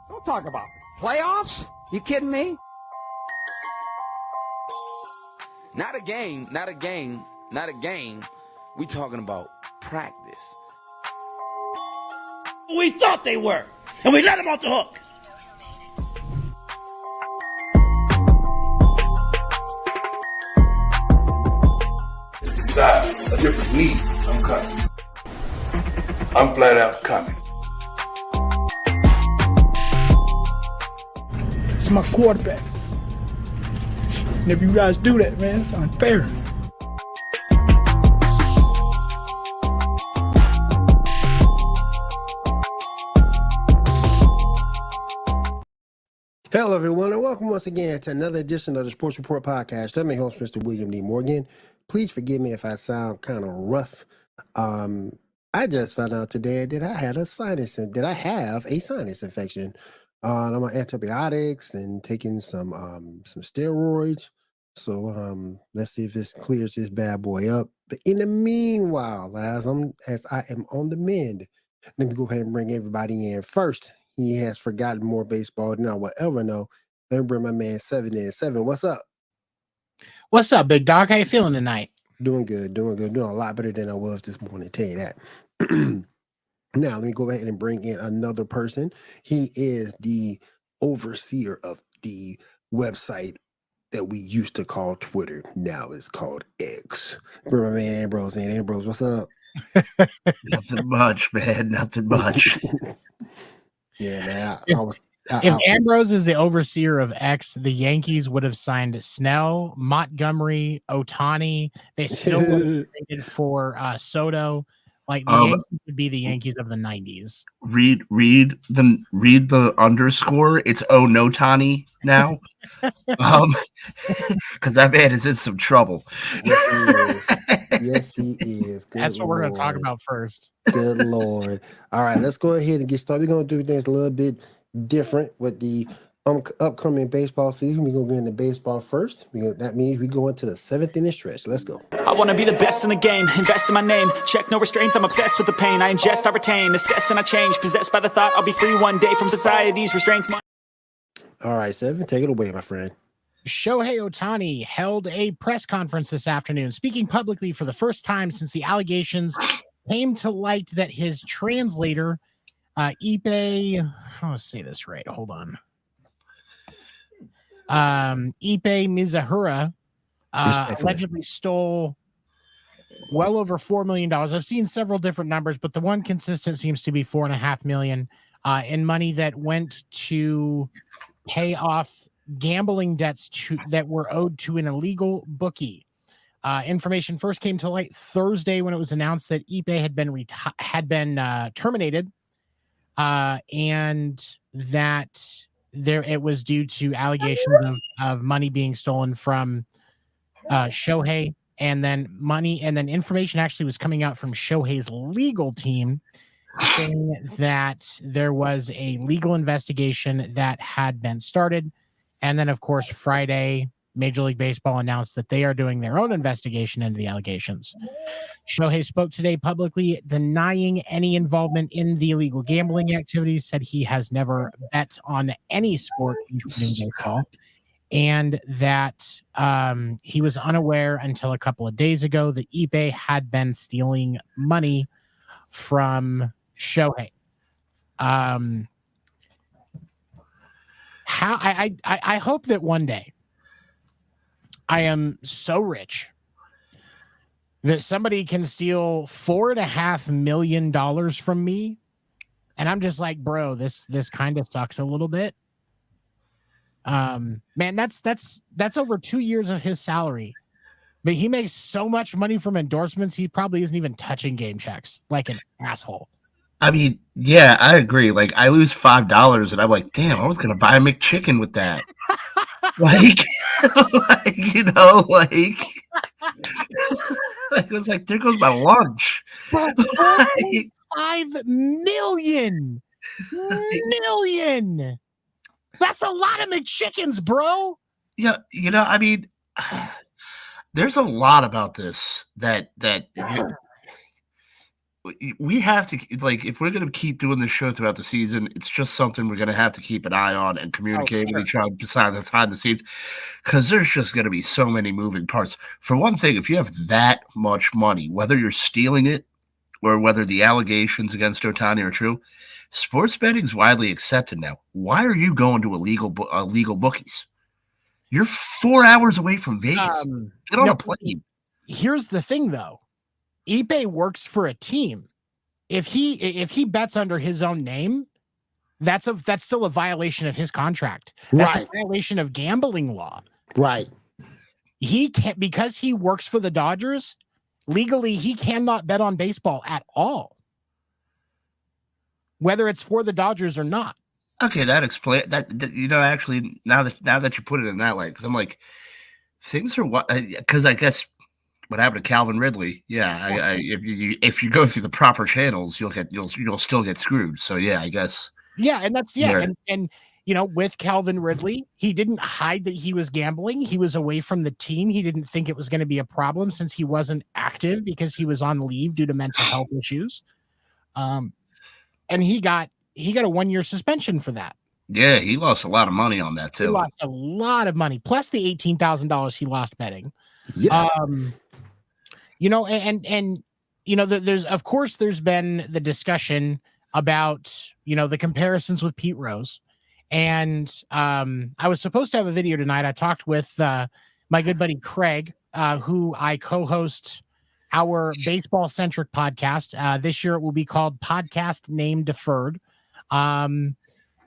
Don't talk about playoffs. You kidding me? Not a game. We talking about practice. We thought they were, and we let them off the hook. A different need, I'm coming. I'm flat out coming. It's my quarterback. And if you guys do that, man, it's unfair. Hello, everyone, and welcome once again to another edition of the Sports Report Podcast. I'm your host, Mr. William D. Morgan. Please forgive me if I sound kind of rough. I just found out today that I had a sinus infection. I'm on antibiotics and taking some steroids. So let's see if this clears this bad boy up. But in the meanwhile, as I am on the mend, let me go ahead and bring everybody in. First, he has forgotten more baseball than I will ever know. Let me bring my man 7 in. 7, what's up? What's up, big dog? How you feeling tonight? Doing good. Doing a lot better than I was this morning, tell you that. Now, let me go ahead and bring in another person. He is the overseer of the website that we used to call Twitter. Now it's called X. Bring my man Ambrose in. Ambrose, what's up? Nothing much, man. Nothing much. Yeah, man. If Ambrose is the overseer of X, the Yankees would have signed Snell, Montgomery, Ohtani. They still would have traded for Soto. Like the Yankees would be the Yankees of the 90s. Read the underscore. It's Notani now. Because that man is in some trouble. Yes, he is. Good That's what we're going to talk Lord. about first. Good Lord. All right, let's go ahead and get started. We're going to do things a little bit different with the upcoming baseball season. We're going to get into baseball first. That means we go into the 7th inning stretch. Let's go. I want to be the best in the game, invest in my name, check no restraints, I'm obsessed with the pain, I ingest, I retain, assess and I change, possessed by the thought I'll be free one day from society's restraints. All right, 7, take it away, my friend. Shohei Ohtani held a press conference this afternoon, speaking publicly for the first time since the allegations came to light that his translator, Ipe, let's say this right, hold on. Ipe Mizahura allegedly stole well over $4 million. I've seen several different numbers, but the one consistent seems to be $4.5 million in money that went to pay off gambling debts that were owed to an illegal bookie. Information first came to light Thursday when it was announced that Ipe had been terminated, and that it was due to allegations of money being stolen from Shohei, and then information actually was coming out from Shohei's legal team saying that there was a legal investigation that had been started. And then, of course, Friday, Major League Baseball announced that they are doing their own investigation into the allegations. Shohei spoke today publicly denying any involvement in the illegal gambling activities, said he has never bet on any sport, including baseball, and that he was unaware until a couple of days ago that Ipe had been stealing money from Shohei. I hope that one day I am so rich that somebody can steal $4.5 million from me, and I'm just like, bro, this kind of sucks a little bit. Man, that's over 2 years of his salary, but he makes so much money from endorsements. He probably isn't even touching game checks like an asshole. I mean, yeah, I agree. Like, I lose $5, and I'm like, damn, I was gonna buy a McChicken with that. It was like, there goes my lunch. But 5 million. That's a lot of McChickens, bro. Yeah, I mean, there's a lot about this that we have to, like, if we're going to keep doing this show throughout the season, it's just something we're going to have to keep an eye on and communicate with each other behind the scenes, because there's just going to be so many moving parts. For one thing, if you have that much money, whether you're stealing it or whether the allegations against Ohtani are true, sports betting is widely accepted now. Why are you going to illegal bookies? You're 4 hours away from Vegas. Get on a plane. Here's the thing, though. Ipe works for a team. If he bets under his own name, that's still a violation of his contract. That's a violation of gambling law. Right. He can't, because he works for the Dodgers, legally he cannot bet on baseball at all, whether it's for the Dodgers or not. Okay, that explains that. Actually, now that you put it in that way, because I'm like, things are what, because I guess. What happened to Calvin Ridley? Yeah, if you go through the proper channels, you'll still get screwed. So yeah, I guess. Yeah, and that's and with Calvin Ridley, he didn't hide that he was gambling. He was away from the team. He didn't think it was going to be a problem since he wasn't active because he was on leave due to mental health issues. And he got a 1-year suspension for that. Yeah, he lost a lot of money on that too. He lost a lot of money, plus the $18,000 he lost betting. Yeah. There's been the discussion about, the comparisons with Pete Rose. And I was supposed to have a video tonight. I talked with my good buddy Craig, who I co-host our baseball-centric podcast. This year it will be called Podcast Name Deferred.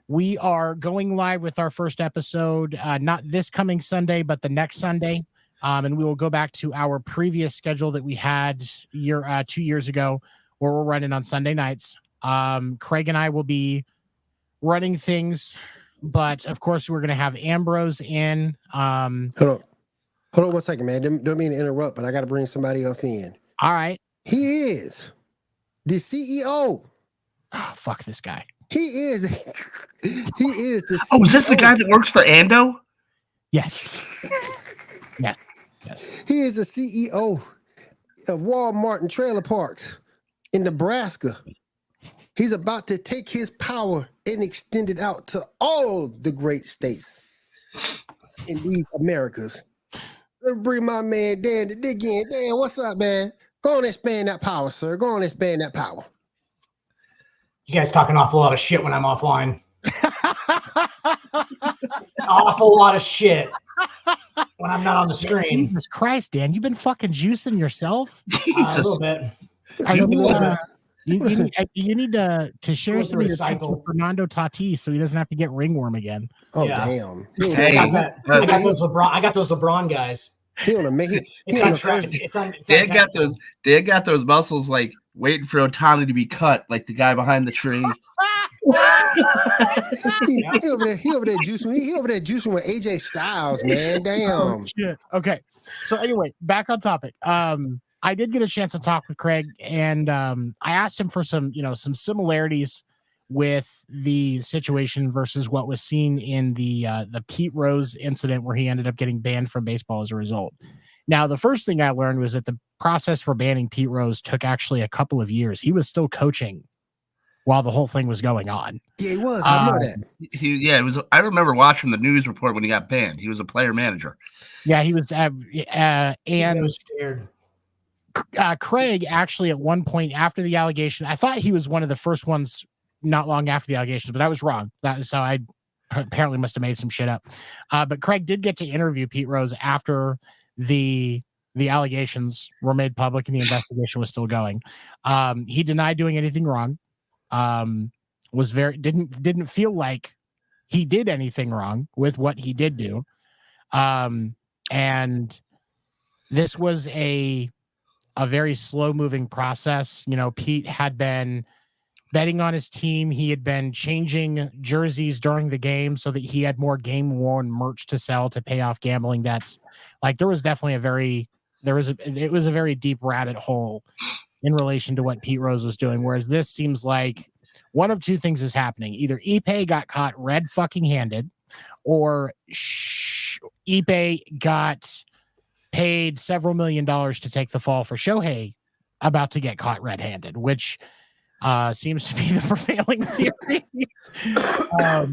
We are going live with our first episode, not this coming Sunday, but the next Sunday. And we will go back to our previous schedule that we had 2 years ago, where we're running on Sunday nights. Craig and I will be running things, but of course we're going to have Ambrose in. Hold on 1 second, man. Don't mean to interrupt, but I got to bring somebody else in. All right. He is the CEO. Oh, fuck this guy. He is the CEO. Oh, is this the guy that works for Ando? Yes. Yes. He is the CEO of Walmart and trailer parks in Nebraska. He's about to take his power and extend it out to all the great states in these Americas. Let's bring my man Dan to dig in. Dan, what's up, man? Go on and expand that power, sir. Go on and expand that power. You guys talk an awful lot of shit when I'm offline. An awful lot of shit when I'm not on the screen. Jesus Christ, Dan, you've been fucking juicing yourself? Jesus. A little bit. You need to share some of your tips with Fernando Tatis so he doesn't have to get ringworm again. Oh, yeah. Damn. Hey, I got those LeBron guys. Dan got those muscles like waiting for Ohtani to be cut, like the guy behind the tree. he over there juicing. He over there juicing with AJ Styles, man. Damn. Oh, shit. Okay. So anyway, back on topic. I did get a chance to talk with Craig, and I asked him for some similarities with the situation versus what was seen in the Pete Rose incident, where he ended up getting banned from baseball as a result. Now, the first thing I learned was that the process for banning Pete Rose took actually a couple of years. He was still coaching while the whole thing was going on. Yeah, he was. I know that. It was. I remember watching the news report when he got banned. He was a player manager. Yeah, he was. And I was scared. Craig actually at one point after the allegation, I thought he was one of the first ones not long after the allegations, but I was wrong. So I apparently must have made some shit up. But Craig did get to interview Pete Rose after the allegations were made public and the investigation was still going. He denied doing anything wrong. Didn't feel like he did anything wrong with what he did do. And this was a very slow moving process. Pete had been betting on his team. He had been changing jerseys during the game so that he had more game worn merch to sell to pay off gambling debts. Like there was definitely it was a very deep rabbit hole in relation to what Pete Rose was doing. Whereas this seems like one of two things is happening. Either Ipe got caught red fucking handed, or Ipe got paid several $1 million to take the fall for Shohei about to get caught red-handed, which seems to be the prevailing theory.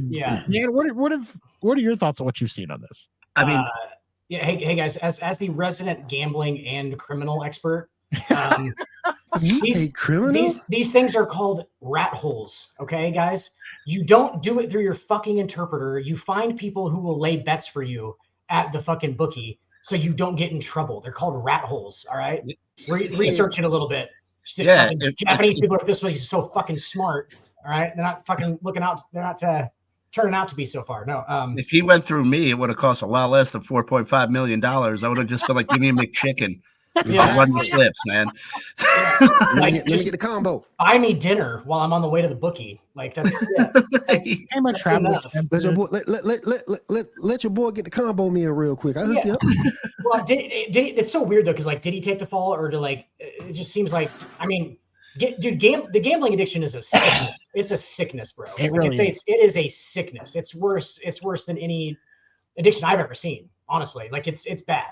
Yeah. Man, what are your thoughts on what you've seen on this? I mean, yeah. Hey guys, as the resident gambling and criminal expert, You say criminal? these things are called rat holes. Okay, guys, you don't do it through your fucking interpreter. You find people who will lay bets for you at the fucking bookie, so you don't get in trouble. They're called rat holes. All right, research it a little bit. Yeah, Japanese people are supposed to be so fucking smart. All right, they're not fucking looking out. They're not turning out to be so far. No. if he went through me, it would have cost a lot less than $4.5 million. I would have just been like, give me a McChicken. Yeah. Run the slips, man. Let me get a combo. Buy me dinner while I'm on the way to the bookie. Like that's How much travel? Let your boy, let your boy get the combo meal real quick. I hook you up. Well, it's so weird though, because like, did he take the fall, or it just seems like, I mean, the gambling addiction is a sickness. It's a sickness, bro. It really is. It is a sickness. It's worse than any addiction I've ever seen. Honestly, like it's bad.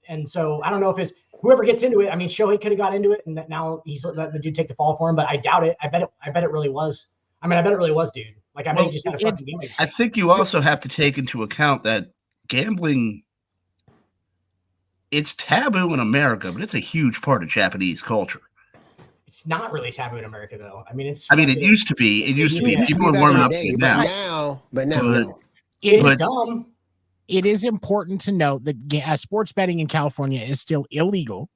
And so I don't know if it's whoever gets into it. I mean, Shohei could have got into it, and now he's let the dude take the fall for him. But I doubt it. I bet it really was. I mean, I bet it really was, dude. Like I bet he just had a fucking game. I think you also have to take into account that gambling, it's taboo in America, but it's a huge part of Japanese culture. It's not really taboo in America, though. I mean, it used to be. It used to be. People are warming up to it now. But now, no. It's dumb. It is important to note that sports betting in California is still illegal.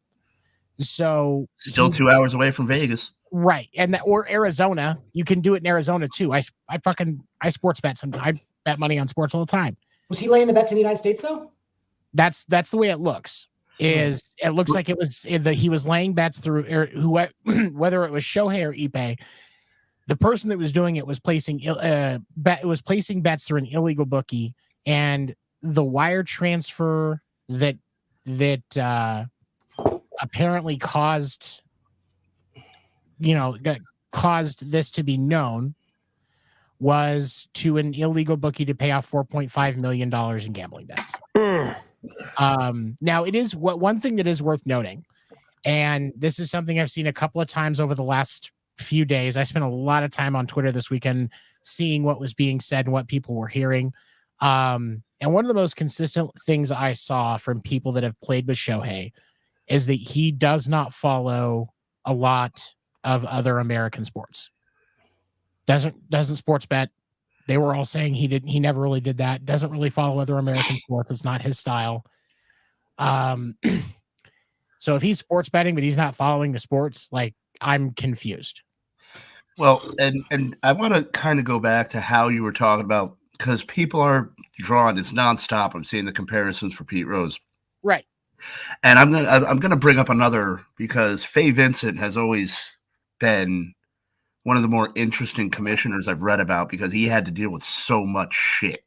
So still 2 hours away from Vegas, right? Or Arizona. You can do it in Arizona too. I sports bet I bet money on sports all the time. Was he laying the bets in the United States though? That's the way it looks. It looks like it was he was laying bets through whether it was Shohei or Ippei. The person that was doing it was placing bets through an illegal bookie, and the wire transfer that apparently caused this to be known was to an illegal bookie to pay off $4.5 million in gambling bets. Now it is one thing that is worth noting, and this is something I've seen a couple of times over the last few days. I spent a lot of time on Twitter this weekend seeing what was being said and what people were hearing. And one of the most consistent things I saw from people that have played with Shohei is that he does not follow a lot of other American sports. Doesn't sports bet. They were all saying he never really did that. Doesn't really follow other American sports. It's not his style. So if he's sports betting, but he's not following the sports, like, I'm confused. Well, and I want to kind of go back to how you were talking about, because people are drawn. It's nonstop. I'm seeing the comparisons for Pete Rose. Right. And I'm gonna bring up another, because Faye Vincent has always been one of the more interesting commissioners I've read about, because he had to deal with so much shit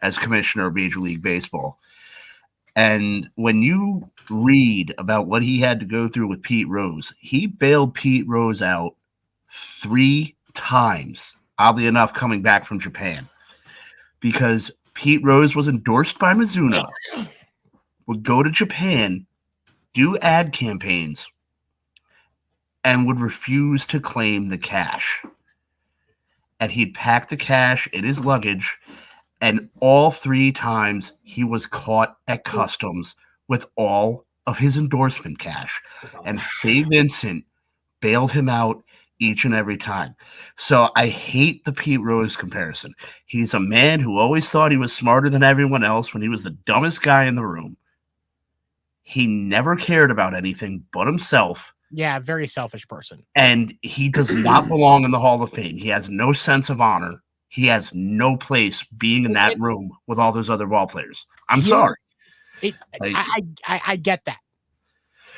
as commissioner of Major League Baseball. And when you read about what he had to go through with Pete Rose, he bailed Pete Rose out 3 times, oddly enough, coming back from Japan, because Pete Rose was endorsed by Mizuno, would go to Japan, do ad campaigns, and would refuse to claim the cash. And he'd pack the cash in his luggage, and all 3 times he was caught at customs with all of his endorsement cash. And Faye Vincent bailed him out each and every time. So I hate the Pete Rose comparison. He's a man who always thought he was smarter than everyone else when he was the dumbest guy in the room. He never cared about anything but himself. Yeah, very selfish person. And he does not belong in the Hall of Fame. He has no sense of honor. He has no place being in that room with all those other ball players. I'm sorry. I get that.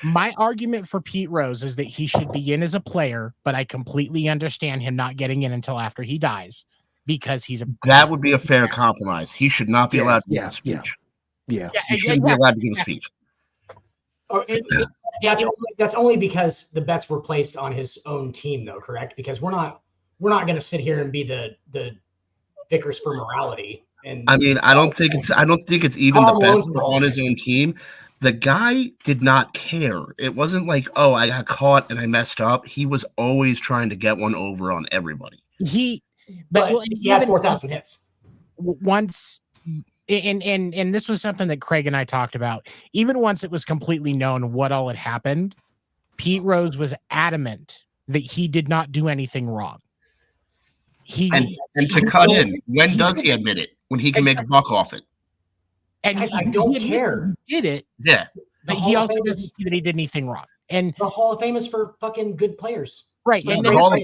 My argument for Pete Rose is that he should be in as a player, but I completely understand him not getting in until after he dies, because that would be a fair compromise. He should not be allowed to give a speech. He shouldn't be allowed to give a speech. That's only because the bets were placed on his own team, though, correct? Because we're not going to sit here and be the vicars for morality. And I mean, I don't think it's even the bets on his own team. The guy did not care. It wasn't like, oh, I got caught and I messed up. He was always trying to get one over on everybody. But he had 4,000 hits. Once, and this was something that Craig and I talked about. Even once it was completely known what all had happened, Pete Rose was adamant that he did not do anything wrong. And to cut in, when does he admit it? When he can make a buck off it. And I don't care. He did it. Yeah. But he also doesn't see that he did anything wrong. And the Hall of Fame is for fucking good players. Right. And the Hall of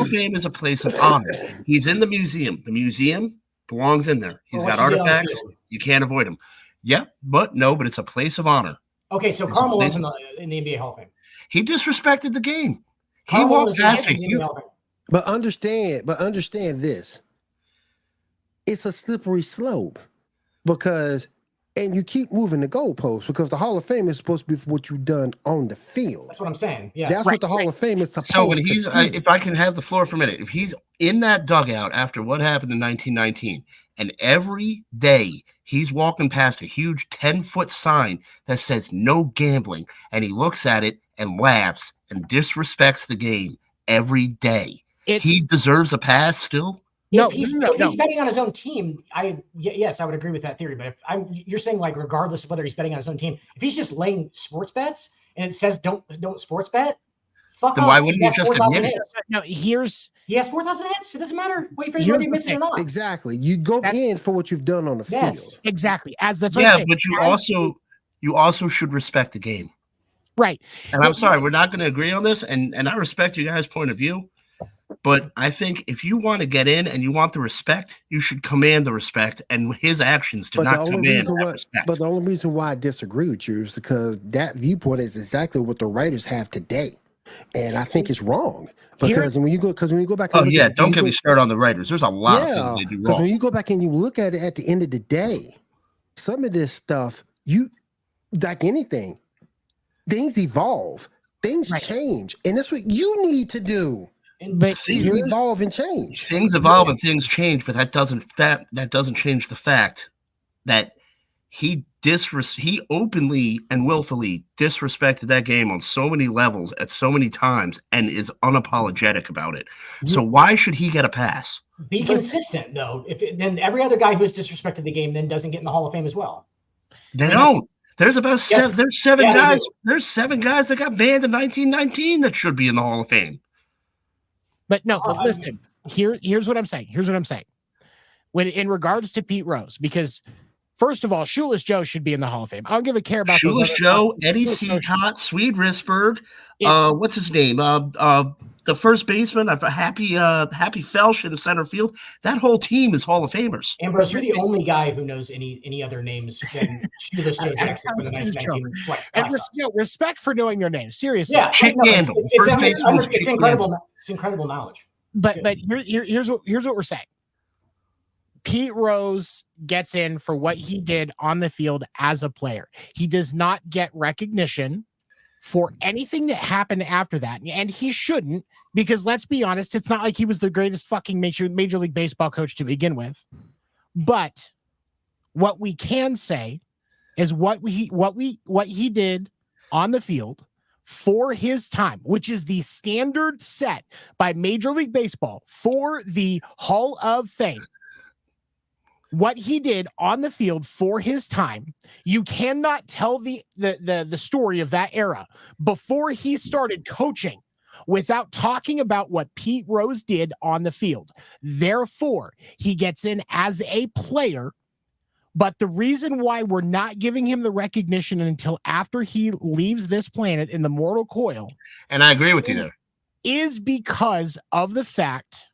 Fame is a place of honor. He's in the museum. The museum belongs in there. He's got artifacts. You can't avoid him. Yeah, but it's a place of honor. Okay, so Karl Malone's in the NBA Hall of Fame. He disrespected the game. He walked past it. But understand this. It's a slippery slope because, and you keep moving the goalposts because the Hall of Fame is supposed to be for what you've done on the field. That's what I'm saying. Yeah, that's what the Hall of Fame is supposed to be. So when he's, if I can have the floor for a minute, if he's in that dugout after what happened in 1919, and every day he's walking past a huge 10-foot sign that says no gambling, and he looks at it and laughs and disrespects the game every day, he deserves a pass still. If he's betting on his own team, yes, I would agree with that theory. But you're saying like regardless of whether he's betting on his own team, if he's just laying sports bets and it says don't sports bet, fuck then off. Why wouldn't he just admit it? No, he has 4,000 hits. It doesn't matter. Wait for you to miss it or not. Exactly. You go in for what you've done on the field. Exactly. That's what I'm saying. But you also should respect the game. Right. And I'm sorry, we're not going to agree on this, and I respect you guys' point of view. But I think if you want to get in and you want the respect, you should command the respect, and his actions do not command that respect. But the only reason why I disagree with you is because that viewpoint is exactly what the writers have today, and I think it's wrong. Because when you go back, don't get me started on the writers. There's a lot of things they do wrong. Because when you go back and you look at it at the end of the day, some of this stuff, like anything, things evolve, things change, and that's what you need to do. But you evolve and change. Things evolve and things change, but that doesn't change the fact that he openly and willfully disrespected that game on so many levels at so many times and is unapologetic about it. So why should he get a pass? Be consistent though. Then every other guy who has disrespected the game then doesn't get in the Hall of Fame as well. They don't. There's about there's seven guys. There's 7 guys that got banned in 1919 that should be in the Hall of Fame. But no, but listen, here's what I'm saying. When in regards to Pete Rose, because first of all, Shoeless Joe should be in the Hall of Fame. I don't give a care about Shoeless Joe, Eddie Seacott, Swede Risberg, what's his name? The first baseman, Happy Felsch in the center field. That whole team is Hall of Famers. Ambrose, you're the only guy who knows any other names than Shoeless Joe Jackson from the 1919. And respect for knowing your name. Seriously. Yeah, it's incredible. It's incredible knowledge. But here's what we're saying. Pete Rose gets in for what he did on the field as a player. He does not get recognition for anything that happened after that. And he shouldn't, because let's be honest, it's not like he was the greatest fucking Major League Baseball coach to begin with. But what we can say is what he did on the field for his time, which is the standard set by Major League Baseball for the Hall of Fame. What he did on the field for his time, you cannot tell the story of that era before he started coaching without talking about what Pete Rose did on the field. Therefore, he gets in as a player, but the reason why we're not giving him the recognition until after he leaves this planet in the mortal coil, and I agree with you there, is because of the fact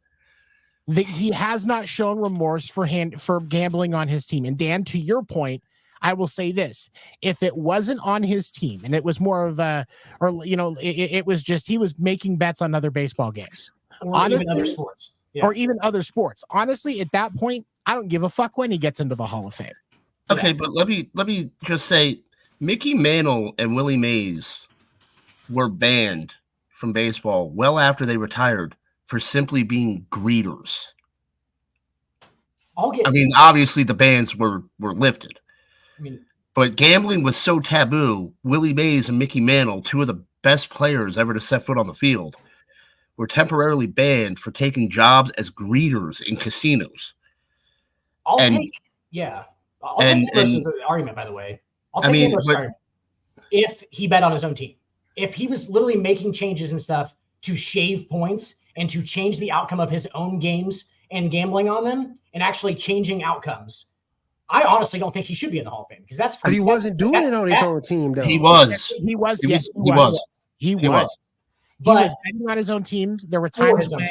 that he has not shown remorse for gambling on his team. And Dan, to your point, I will say this: if it wasn't on his team and it was more of it was just he was making bets on other baseball games, or even other sports, or even other sports. Honestly, at that point, I don't give a fuck when he gets into the Hall of Fame. Okay, but let me just say, Mickey Mantle and Willie Mays were banned from baseball well after they retired for simply being greeters. I mean, obviously the bans were lifted. I mean, But gambling was so taboo. Willie Mays and Mickey Mantle, two of the best players ever to set foot on the field, were temporarily banned for taking jobs as greeters in casinos. I'll take Ambrose' argument, by the way. I'll take Ambrose's argument if he bet on his own team. If he was literally making changes and stuff to shave points and to change the outcome of his own games and gambling on them and actually changing outcomes, I honestly don't think he should be in the Hall of Fame because that's But he wasn't doing it on his own team, though. He was. He was. He Yes, was. He He was. was. He was betting on his own teams. There were times when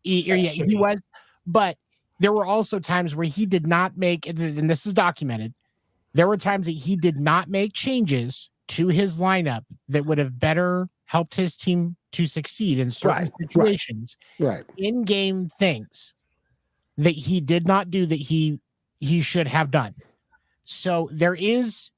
he was, but there were also times where he did not make, and this is documented, there were times that he did not make changes to his lineup that would have better helped his team to succeed in certain situations. Right. In-game things that he did not do that he should have done. So there is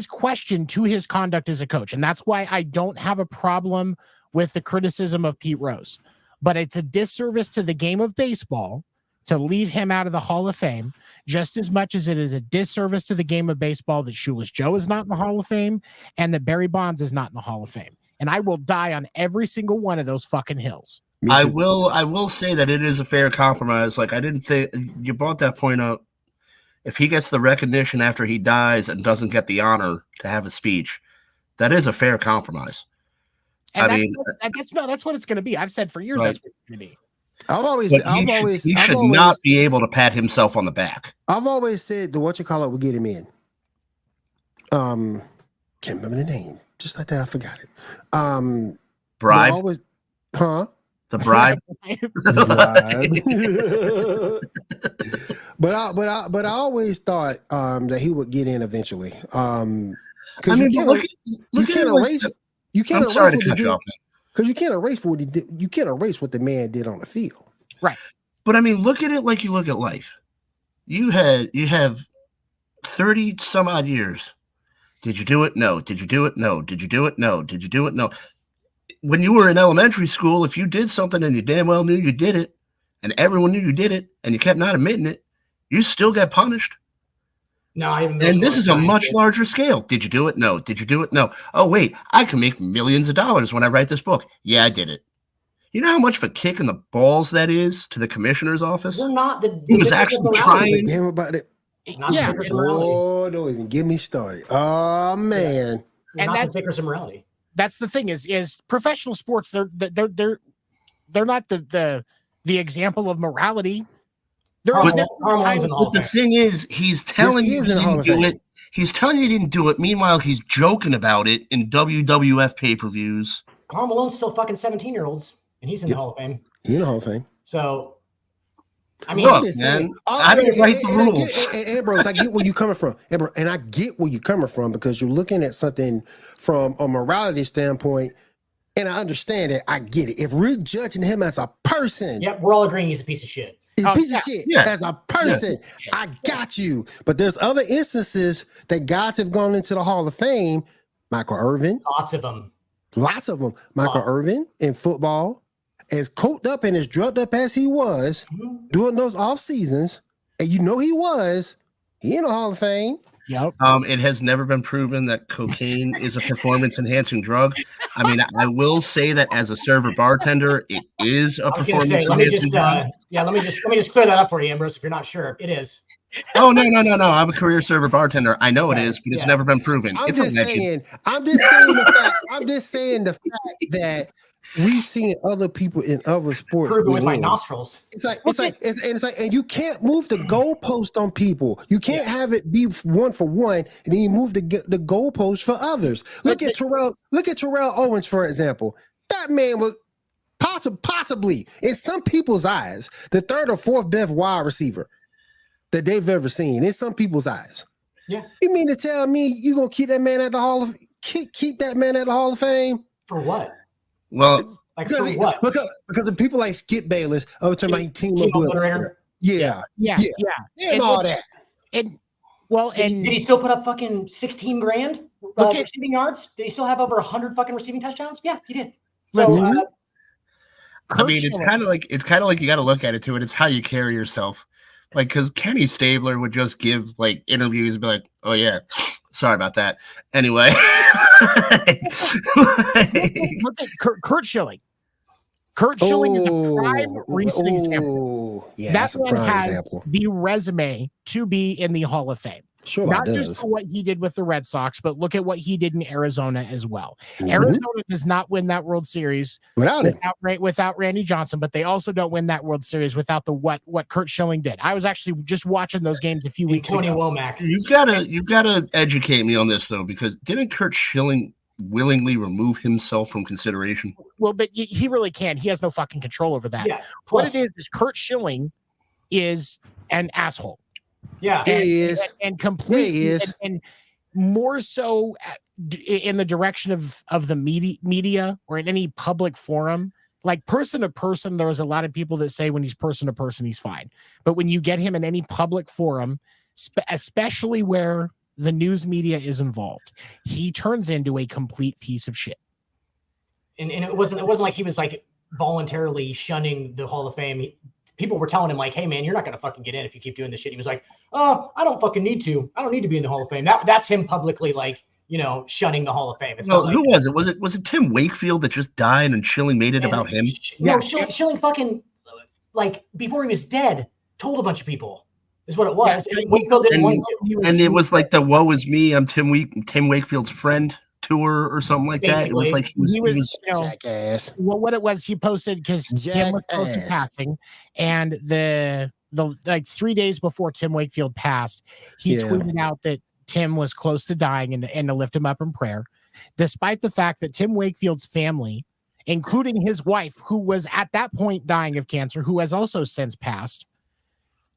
question to his conduct as a coach. And that's why I don't have a problem with the criticism of Pete Rose. But it's a disservice to the game of baseball to leave him out of the Hall of Fame, just as much as it is a disservice to the game of baseball that Shoeless Joe is not in the Hall of Fame and that Barry Bonds is not in the Hall of Fame. And I will die on every single one of those fucking hills. I will say that it is a fair compromise. Like, I didn't think you brought that point up. If he gets the recognition after he dies and doesn't get the honor to have a speech, that is a fair compromise. And that's what it's going to be. I've said for years that's what it's going to be. He should not be able to pat himself on the back. I've always said the will get him in. Can't remember the name. Just like that, I forgot it. Bribe? The bribe? But I always thought that he would get in eventually. You can't erase. I'm sorry to cut you off. Because you can't erase what he did. You can't erase what the man did on the field. Right. But I mean, look at it like you look at life. You have 30 some odd years. Did you do it? No. Did you do it? No. Did you do it? No. Did you do it? No. When you were in elementary school, if you did something and you damn well knew you did it, and everyone knew you did it, and you kept not admitting it, you still get punished. No, and this is a much larger scale. Did you do it? No. Did you do it? No. Oh, wait, I can make millions of dollars when I write this book. Yeah, I did it. You know how much of a kick in the balls that is to the commissioner's office? We're not the he was actually trying. Damn about it. Yeah. Oh, don't even get me started. Oh man. And that's the thickest morality. That's the thing is professional sports. They're not the example of morality. But the thing is, he's telling you he didn't do it. He's telling you he didn't do it. Meanwhile, he's joking about it in WWF pay-per-views. Karl Malone's still fucking 17-year-olds, and he's in the Hall of Fame. He's in the Hall of Fame. So, I mean, look, man, I didn't write the rules. Ambrose, I get where you're coming from. Ambrose, and I get where you're coming from because you're looking at something from a morality standpoint, and I understand it. I get it. If we're judging him as a person, yep, we're all agreeing he's a piece of shit. He's a piece of shit as a person. Yeah. I got you. But there's other instances that guys have gone into the Hall of Fame. Michael Irvin. Lots of them. Michael Irvin in football, as coked up and as drugged up as he was during those off seasons, and you know he in the Hall of Fame. Yep. It has never been proven that cocaine is a performance-enhancing drug. I mean, I will say that as a server bartender, it is a performance-enhancing drug. Let me just clear that up for you, Ambrose. If you're not sure, it is. Oh no! I'm a career server bartender. I know it is, but it's never been proven. I'm just saying the fact that we've seen other people in other sports prove it with my nostrils. It's like, and you can't move the goalpost on people. You can't have it be 1 for 1, and then you move the goalpost for others. Look at Terrell Owens, for example. That man was possibly, in some people's eyes, the 3rd or 4th best wide receiver that they've ever seen. In some people's eyes. Yeah. You mean to tell me you're gonna keep that man at the keep that man at the Hall of Fame? For what? Well, because of people like Skip Bayless, talking about team obliterator. Yeah. And all that. And did he still put up fucking 16 grand receiving yards? Did he still have over 100 fucking receiving touchdowns? Yeah, he did. So, I mean, it's kind of like you got to look at it too, and it's how you carry yourself. Like, because Kenny Stabler would just give like interviews and be like, "Oh yeah, sorry about that." Anyway, Look at Kurt Schilling. Kurt Schilling is a prime recent example. Yeah, That that's a man prime has example. the resume to be in the Hall of Fame. Sure, Not it just does. for what he did with the Red Sox, but look at what he did in Arizona as well. Mhm. Arizona does not win that World Series Without him. without Randy Johnson, but they also don't win that World Series without the what Kurt Schilling did. I was actually just watching those games a few weeks Tony ago. Womack. you've got to educate me on this though, because didn't Kurt Schilling willingly remove himself from consideration? Well, but he really can't. He has no fucking control over that. Yeah. What Plus, it is Kurt Schilling is an asshole. yeah. He is. And completely Yeah, he is. and more so in the direction of the media or in any public forum. Like person to person, there's a lot of people that say when he's person to person, he's fine. But when you get him in any public forum, especially where the news media is involved, he turns into a complete piece of shit. And it wasn't like he was like voluntarily shunning the Hall of Fame. People were telling him like, "Hey man, you're not gonna fucking get in if you keep doing this shit." He was like, "Oh, I don't fucking need to. I don't need to be in the Hall of Fame." That's him publicly like, shunning the Hall of Fame. It's Well, not who like, was it? Was it Tim Wakefield that just died and Schilling made it about him? No, Schilling fucking like before he was dead told a bunch of people is what it was. Yeah, and Wakefield didn't want to. And it was like the "Woe is me, I'm Tim Wakefield's friend" tour or something like that. It was like he was jackass. Well, what it was, he posted because Tim was close to passing, and the like 3 days before Tim Wakefield passed, he tweeted out that Tim was close to dying and to lift him up in prayer, despite the fact that Tim Wakefield's family, including his wife, who was at that point dying of cancer, who has also since passed,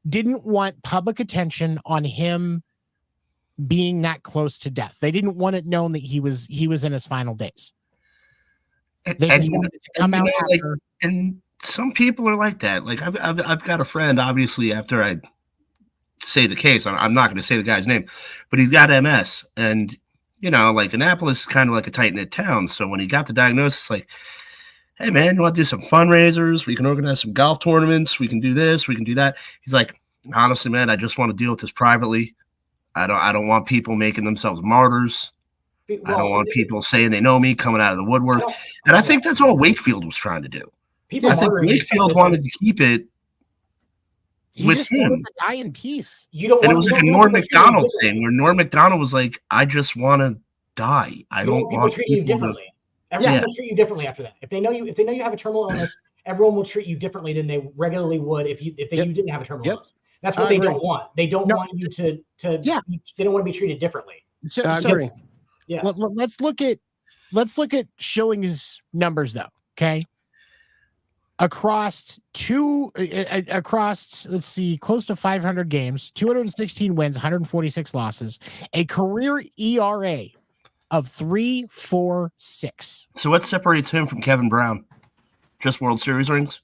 didn't want public attention on him being that close to death. They didn't want it known that he was in his final days. They just wanted it to come out after. And some people are like that. Like I've got a friend, obviously, after I say the case, I'm not going to say the guy's name, but he's got MS. And, like Annapolis is kind of like a tight-knit town. So when he got the diagnosis, like, "Hey man, you want to do some fundraisers? We can organize some golf tournaments. We can do this. We can do that." He's like, "Honestly, man, I just want to deal with this privately. I don't want people making themselves martyrs. I don't want people saying they know me coming out of the woodwork." And I think that's all Wakefield was trying to do. I think Wakefield wanted to keep it with just him. wanted to die in peace. And it was like a Norm Macdonald thing where Norm Macdonald was like, "I just want to die. I don't want treat you differently. Everyone will treat you differently after that. If they know you have a terminal illness, everyone will treat you differently than they regularly would if you didn't have a terminal illness. That's what they don't want. They don't want you to they don't want to be treated differently. I agree. Yeah. Let's look at Schilling's numbers though. Okay. Across let's see, close to 500 games, 216 wins, 146 losses, a career ERA of 3.46. So what separates him from Kevin Brown? Just World Series rings?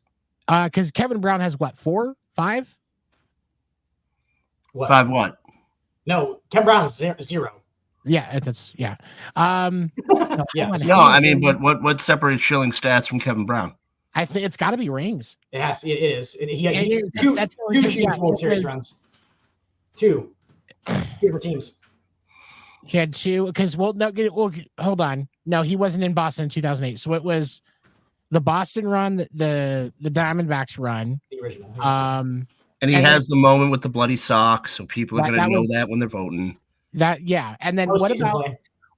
Because Kevin Brown has what, 4, 5? What? 5 what? No, Kevin Brown is 0. Yeah, that's Yeah. No, I mean, but what separates Schilling's stats from Kevin Brown? I think it's got to be rings. It is. He had It is. two That's huge World Series runs. Two for teams. He had 2 because hold on. No, he wasn't in Boston in 2008. So it was the Boston run, the Diamondbacks run. The original. And he has the moment with the bloody socks, so people are going to know that when they're voting. And then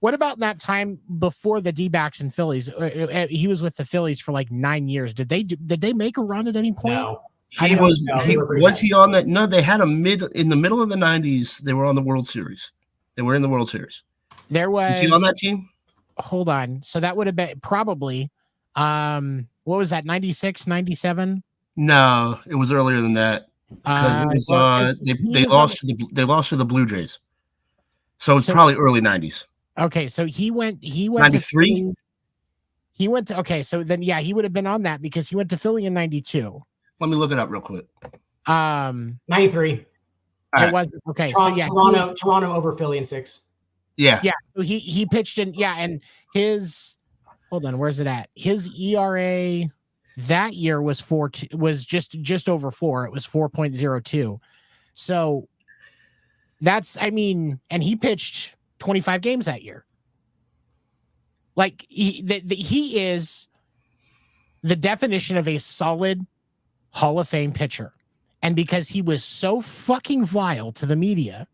what about that time before the D-backs and Phillies? He was with the Phillies for like 9 years. Did they make a run at any point? No. Was he on that? No, they had in the middle of the 90s. They were on the World Series. They were in the World Series. Was he on that team? Hold on. So that would have been probably what was that, 96, 97? No, it was earlier than that. Because it was they lost to the Blue Jays. So it's probably early 90s. Okay, so he went 93. He went to so then he would have been on that because he went to Philly in 92. Let me look it up real quick. 93. It was okay. Toronto over Philly in 6. Yeah. Yeah. So he pitched in, and his hold on, where's it at? His ERA that year was just over 4. It was 4.02. So that's, I mean, and he pitched 25 games that year. Like he is the definition of a solid Hall of Fame pitcher. And because he was so fucking vile to the media,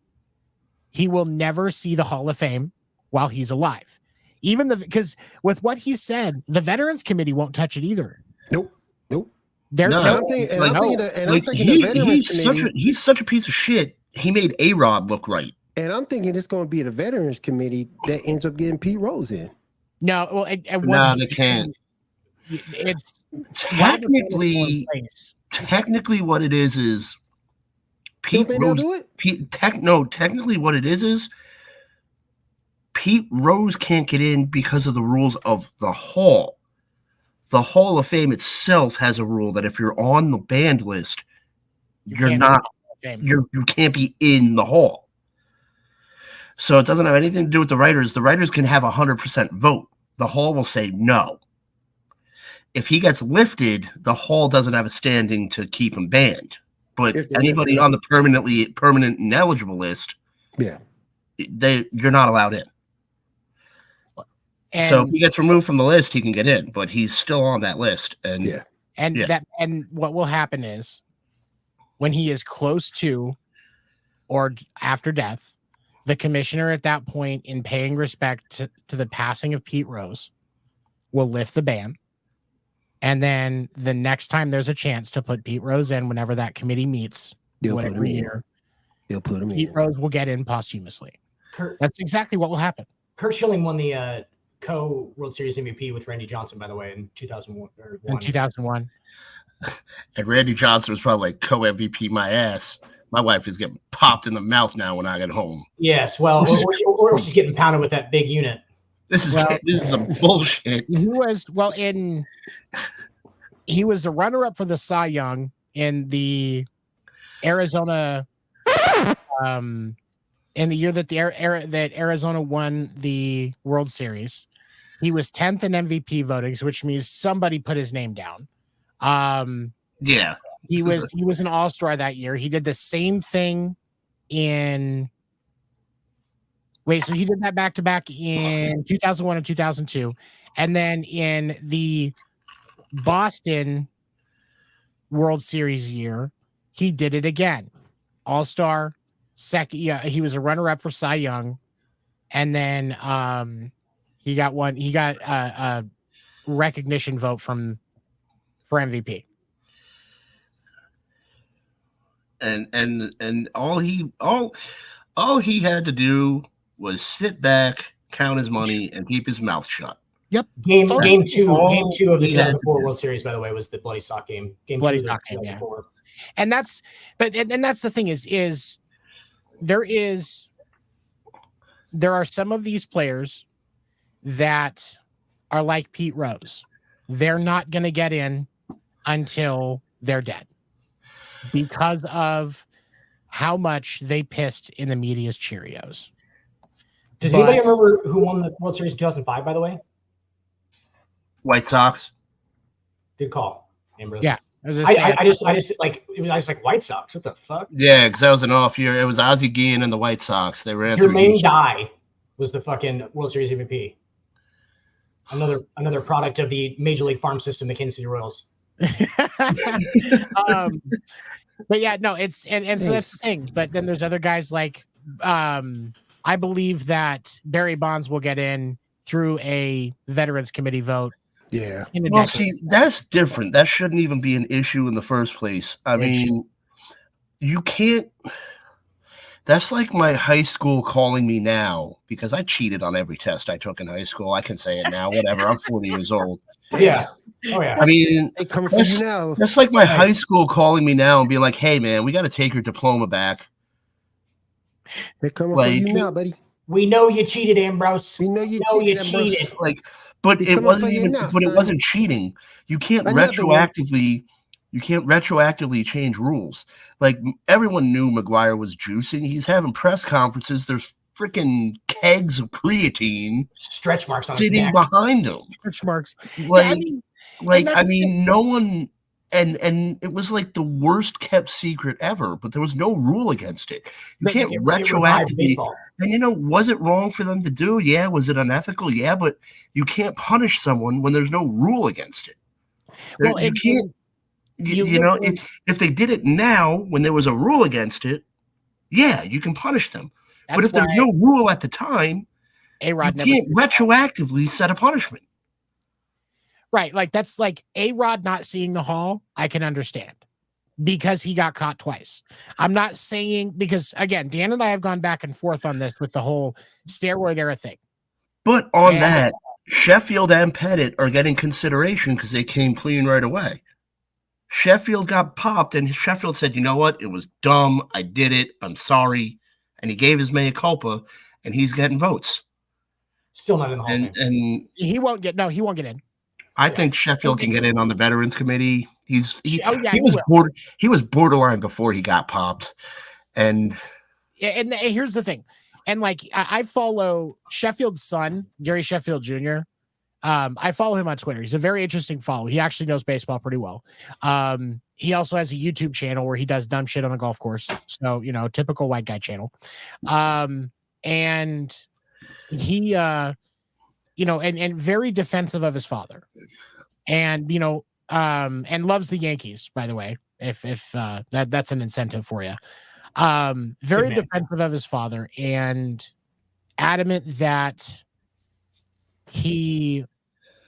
he will never see the Hall of Fame while he's alive. Even because with what he said, the Veterans Committee won't touch it either. Nope. I'm thinking the Veterans Committee. He's such a piece of shit. He made A-Rod look right. And I'm thinking it's going to be the Veterans Committee that ends up getting Pete Rose in. No, well, they can't. It's technically what it is Pete Rose. Technically what it is Pete Rose can't get in because of the rules of the Hall. The Hall of Fame itself has a rule that if you're on the banned list, you can't be in the Hall. So it doesn't have anything to do with the writers. The writers can have 100% vote. The Hall will say no. If he gets lifted, the Hall doesn't have a standing to keep him banned. But anybody on the permanent ineligible list, you're not allowed in. So if he gets removed from the list, he can get in, but he's still on that list. And what will happen is when he is close to or after death, the commissioner at that point, in paying respect to the passing of Pete Rose, will lift the ban. And then the next time there's a chance to put Pete Rose in, whenever that committee meets, whatever year, they'll put him Pete Rose will get in posthumously. That's exactly what will happen. Kurt Schilling won the co-World Series MVP with Randy Johnson, by the way, in 2001. In 2001. And Randy Johnson was probably like co-MVP my ass. My wife is getting popped in the mouth now when I get home. Yes, well, or she's getting pounded with that big unit. This is some bullshit. He was a runner-up for the Cy Young in the Arizona, in the year that that Arizona won the World Series. He was 10th in MVP votings, which means somebody put his name down. He was an all-star that year. He did the same thing so he did that back-to-back in 2001 and 2002. And then in the Boston World Series year, he did it again. All-star, second. Yeah, he was a runner-up for Cy Young. And then he got a recognition vote for MVP. And all he had to do was sit back, count his money, and keep his mouth shut. Yep. Game two of the 2004 World Series, by the way, was the Bloody Sock game. Bloody Sock game, yeah. And that's the thing is there are some of these players that are like Pete Rose. They're not going to get in until they're dead because of how much they pissed in the media's Cheerios. Does anybody remember who won the World Series in 2005, by the way? White Sox. Good call, Ambrose. Yeah. I just like White Sox. What the fuck? Yeah, because that was an off year. It was Ozzie Guillen and the White Sox. They ran Jermaine Dye was the fucking World Series MVP. Another product of the Major League Farm System, the Kansas City Royals. But yeah, no, it's and so that's the thing. But then there's other guys like I believe that Barry Bonds will get in through a Veterans Committee vote. Yeah. Well, see, that's different. That shouldn't even be an issue in the first place. I mean, you can't. That's like my high school calling me now because I cheated on every test I took in high school. I can say it now. Whatever. I'm 40 years old. Yeah. Oh yeah. I mean, they coming for you now. That's like my high school calling me now and being like, "Hey, man, we got to take your diploma back." They're coming for you now, buddy. We know you cheated, Ambrose. We know you cheated. Like, but it wasn't even. But it wasn't cheating. You can't retroactively. You can't retroactively change rules. Like everyone knew McGuire was juicing. He's having press conferences. There's freaking kegs of creatine, stretch marks on sitting behind him. Stretch marks. Like, I mean, no one. And it was like the worst kept secret ever, but there was no rule against it. You can't retroactively. And was it wrong for them to do? Yeah. Was it unethical? Yeah, but you can't punish someone when there's no rule against it. Well, you can't. If they did it now when there was a rule against it, yeah, you can punish them. But if there's no rule at the time, A-Rod you can't retroactively set a punishment. Right. Like that's like A-Rod not seeing the hall. I can understand because he got caught twice. I'm not saying because again, Dan and I have gone back and forth on this with the whole steroid era thing. But on that, Sheffield and Pettit are getting consideration because they came clean right away. Sheffield got popped and Sheffield said, you know what? It was dumb. I did it. I'm sorry. And he gave his mea culpa and he's getting votes. Still not in the hall. And he won't get in. I think Sheffield can get in on the Veterans Committee. He was borderline before he got popped, and here's the thing, and like I follow Sheffield's son, Gary Sheffield Jr. I follow him on Twitter. He's a very interesting follow. He actually knows baseball pretty well. He also has a YouTube channel where he does dumb shit on a golf course. So typical white guy channel, and he and very defensive of his father, and and loves the Yankees, by the way, if that's an incentive for you. Very defensive of his father and adamant that he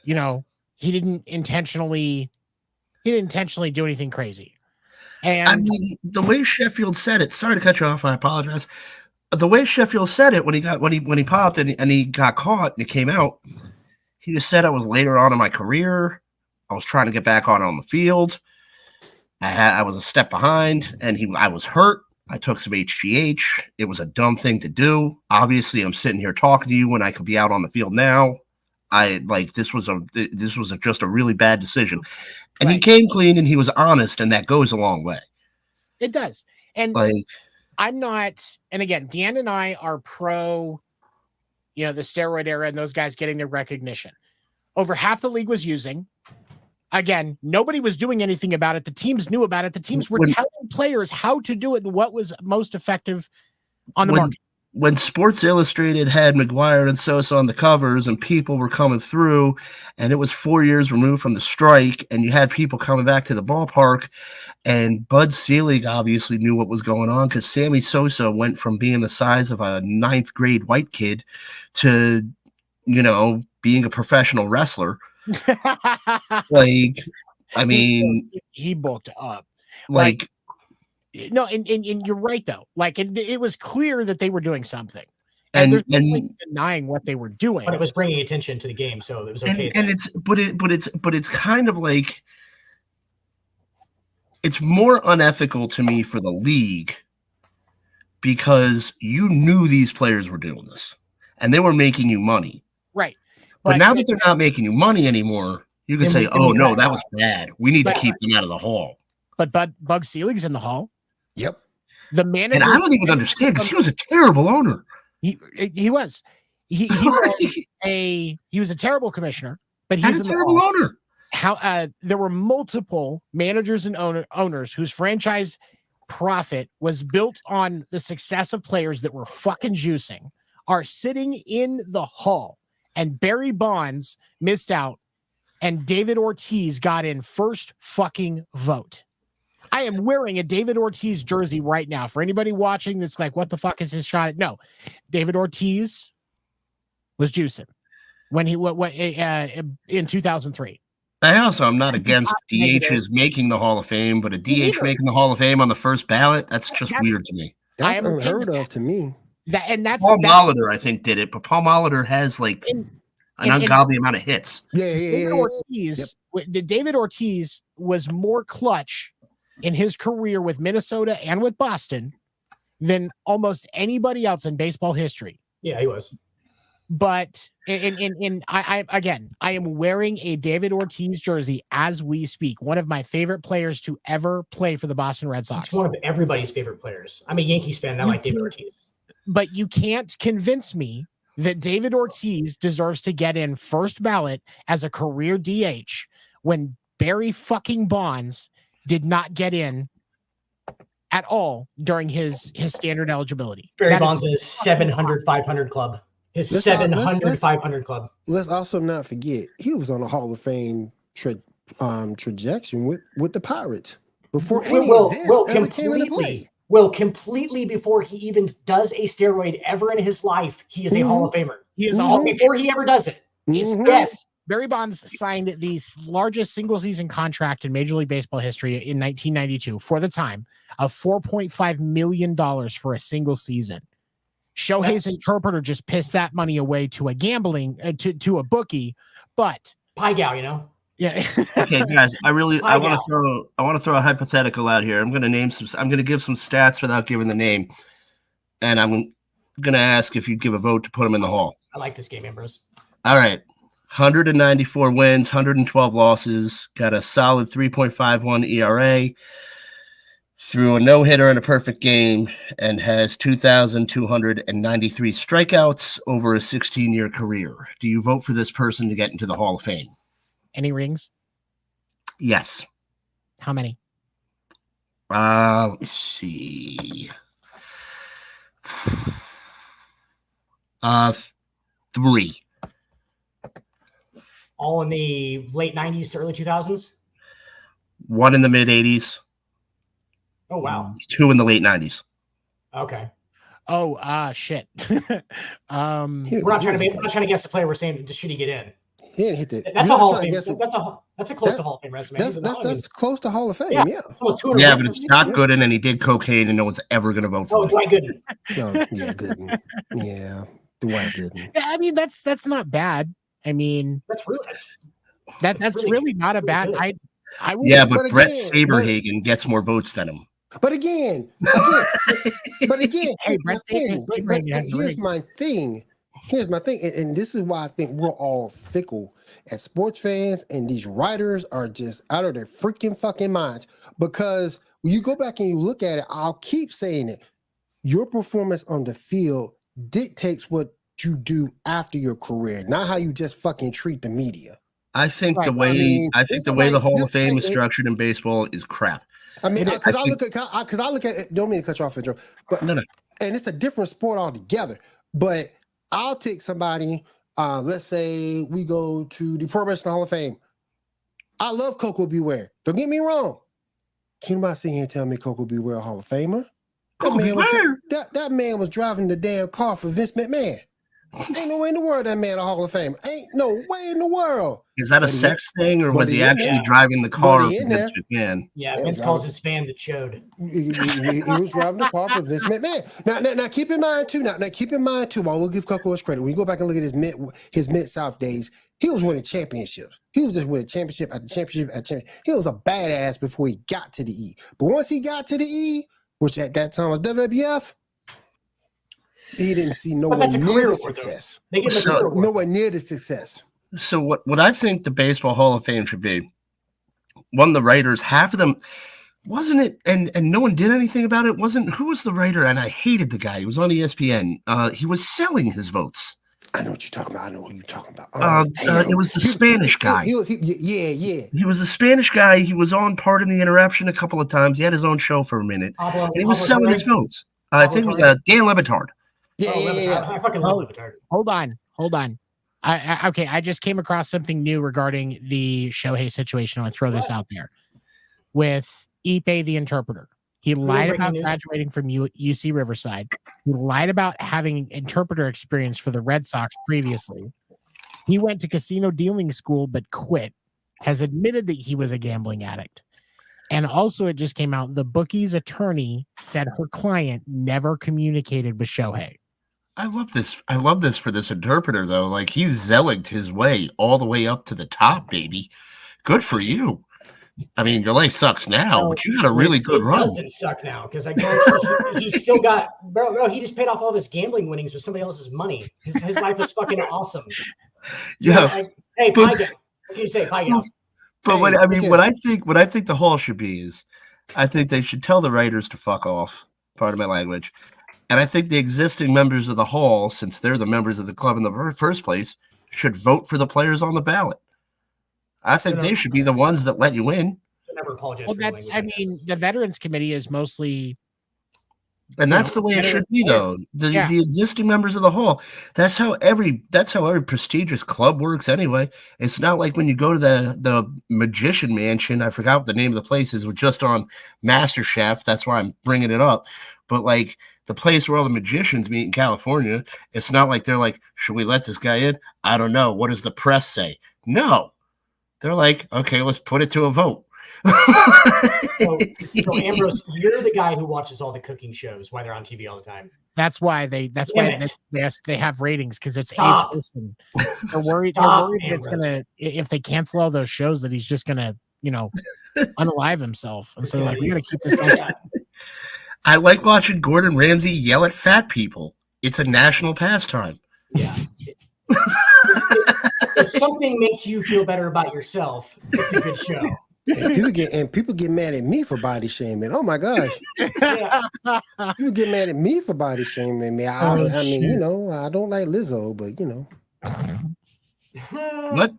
didn't intentionally do anything crazy. And I mean, the way Sheffield said it, sorry to cut you off, I apologize. The way Sheffield said it when he popped and he got caught and it came out, he just said I was later on in my career. I was trying to get back on the field. I was a step behind and I was hurt. I took some HGH. It was a dumb thing to do. Obviously, I'm sitting here talking to you when I could be out on the field now. This was just a really bad decision. And He came clean and he was honest, and that goes a long way. It does. And I'm not, and again, Dan and I are pro, the steroid era and those guys getting their recognition. Over half the league was using. Again, nobody was doing anything about it. The teams knew about it. The teams were telling players how to do it and what was most effective on the market. When Sports Illustrated had McGuire and Sosa on the covers and people were coming through and it was 4 years removed from the strike and you had people coming back to the ballpark and Bud Selig obviously knew what was going on because Sammy Sosa went from being the size of a 9th grade white kid to, being a professional wrestler. He booked up. No, and you're right though. It was clear that they were doing something, and there's no point denying what they were doing. But it was bringing attention to the game, so it was okay. It's kind of like it's more unethical to me for the league because you knew these players were doing this and they were making you money, right? But now that they're not making you money anymore, you can say, "Oh no, that was bad. We need to keep them out of the hall." But Bug Selig's in the hall. Yep. The manager, and I don't even understand because he was a terrible owner. He was. He was a terrible commissioner, but he's a terrible owner. There were multiple managers and owners whose franchise profit was built on the success of players that were fucking juicing, are sitting in the hall, and Barry Bonds missed out, and David Ortiz got in first fucking vote. I am wearing a David Ortiz jersey right now. For anybody watching that's like, what the fuck is his shot? No, David Ortiz was juicing when he in 2003. I also am not against DHs making the Hall of Fame, but a DH making the Hall of Fame on the first ballot, that's just weird to me. That's unheard of to me. Paul Molitor, I think, did it, but Paul Molitor has an ungodly amount of hits. David Ortiz was more clutch in his career with Minnesota and with Boston than almost anybody else in baseball history. Yeah, he was. But I am wearing a David Ortiz jersey as we speak. One of my favorite players to ever play for the Boston Red Sox. It's one of everybody's favorite players. I'm a Yankees fan, and I like David Ortiz. But you can't convince me that David Ortiz deserves to get in first ballot as a career DH when Barry fucking Bonds did not get in at all during his standard eligibility. Barry Bonds is 700, 500 club. His 500 club. Let's also not forget he was on a Hall of Fame trajectory with the Pirates before any of this ever came into play. Completely before he even does a steroid ever in his life, he is a Hall of Famer. He is before he ever does it. Yes. Barry Bonds signed the largest single-season contract in Major League Baseball history in 1992 for the time of $4.5 million for a single season. Shohei's interpreter just pissed that money away to a gambling to a bookie, but pie gal, you know. Yeah. Okay, guys, I want to throw a hypothetical out here. I'm going to give some stats without giving the name, and I'm going to ask if you'd give a vote to put him in the Hall. I like this game, Ambrose. All right. 194 wins, 112 losses, got a solid 3.51 ERA, threw a no-hitter in a perfect game, and has 2,293 strikeouts over a 16-year career. Do you vote for this person to get into the Hall of Fame? Any rings? Yes. How many? Let me see. 3. All in the late 90s to early 2000s? 1 in the mid-80s. Oh, wow. 2 in the late 90s. Okay. Oh, shit. We're not trying to guess the player. We're saying, should he get in? He didn't hit that. That's a Hall of Fame. That's a close to Hall of Fame resume. That's close to Hall of Fame. Yeah. Yeah, but it's not Gooden, and he did cocaine, and no one's ever going to vote for him. Dwight Gooden. Oh, yeah, Gooden. Yeah, Dwight Gooden. I mean, that's not bad. I mean, that's really not a bad. I would. Yeah, but Brett Saberhagen gets more votes than him. But again, hey, here's my thing. Here's my thing, and this is why I think we're all fickle as sports fans, and these writers are just out of their freaking fucking minds. Because when you go back and you look at it, I'll keep saying it. Your performance on the field dictates what you do after your career, not how you just fucking treat the media. I think the way the Hall of Fame is structured in baseball is crap. I mean, because I look at it, don't mean to cut you off, Joe, but no, and it's a different sport altogether. But I'll take somebody. Let's say we go to the Pro Wrestling Hall of Fame. I love Coco Beware. Don't get me wrong. Can anybody sit here and tell me Coco Beware a Hall of Famer? That man was driving the damn car for Vince McMahon. Ain't no way in the world that man a Hall of Fame. Ain't no way in the world. Is that a sex thing, or was he actually driving the car for Vince McMahon? Yeah, Vince calls his fan the chode. He was driving the car for Vince McMahon. Now keep in mind too. Now keep in mind too. While we'll give Coco his credit, when you go back and look at his Mid-South days, he was winning championships. He was just winning championship after championship after championship. He was a badass before he got to the E. But once he got to the E, which at that time was WWF. He didn't see nowhere near the success. Nowhere near the success. So what I think the Baseball Hall of Fame should be, one of the writers, half of them, wasn't it, and no one did anything about it, who was the writer? And I hated the guy. He was on ESPN. He was selling his votes. I know what you're talking about. It was the Spanish guy. He was the Spanish guy. He was on Part in the Interruption a couple of times. He had his own show for a minute. And he was selling his votes. I think it was Dan Le Batard. Yeah. I fucking love Le Batard. Hold on. I just came across something new regarding the Shohei situation. I want to throw this out there. With Ipe the interpreter. He lied about graduating from UC Riverside. He lied about having interpreter experience for the Red Sox previously. He went to casino dealing school but quit. Has admitted that he was a gambling addict. And also it just came out, the bookie's attorney said her client never communicated with Shohei. I love this for this interpreter, though. Like, he's zealinged his way all the way up to the top, baby. Good for you. I mean, your life sucks now, but you got a really good run. It doesn't suck now, because I guarantee he's still got, bro, he just paid off all of his gambling winnings with somebody else's money. His life is fucking awesome. Yeah. Hey, pie gal. What do you say, pie gal? But what I think the Hall should be is, I think they should tell the writers to fuck off. Pardon my language. And I think the existing members of the Hall, since they're the members of the club in the first place, should vote for the players on the ballot. I think they should be the ones that let you in. Never apologize. Well, that's. I mean, the Veterans Committee is mostly. And that's the way it should be, though. The existing members of the hall. That's how every prestigious club works, anyway. It's not like when you go to the Magician Mansion. I forgot what the name of the place is. We're just on MasterChef. That's why I'm bringing it up. But like the place where all the magicians meet in California, it's not like they're like, should we let this guy in? I don't know. What does the press say? No, they're like, okay, let's put it to a vote. So Ambrose, you're the guy who watches all the cooking shows while they're on TV all the time. That's why they have ratings, because it's a person. They're worried that it's gonna, if they cancel all those shows, that he's just gonna, unalive himself. And so like, we gotta keep this guy. I like watching Gordon Ramsay yell at fat people. It's a national pastime. Yeah. If something makes you feel better about yourself, it's a good show. People get mad at me for body shaming. Oh my gosh. People get mad at me for body shaming me. I mean, I don't like Lizzo, but What?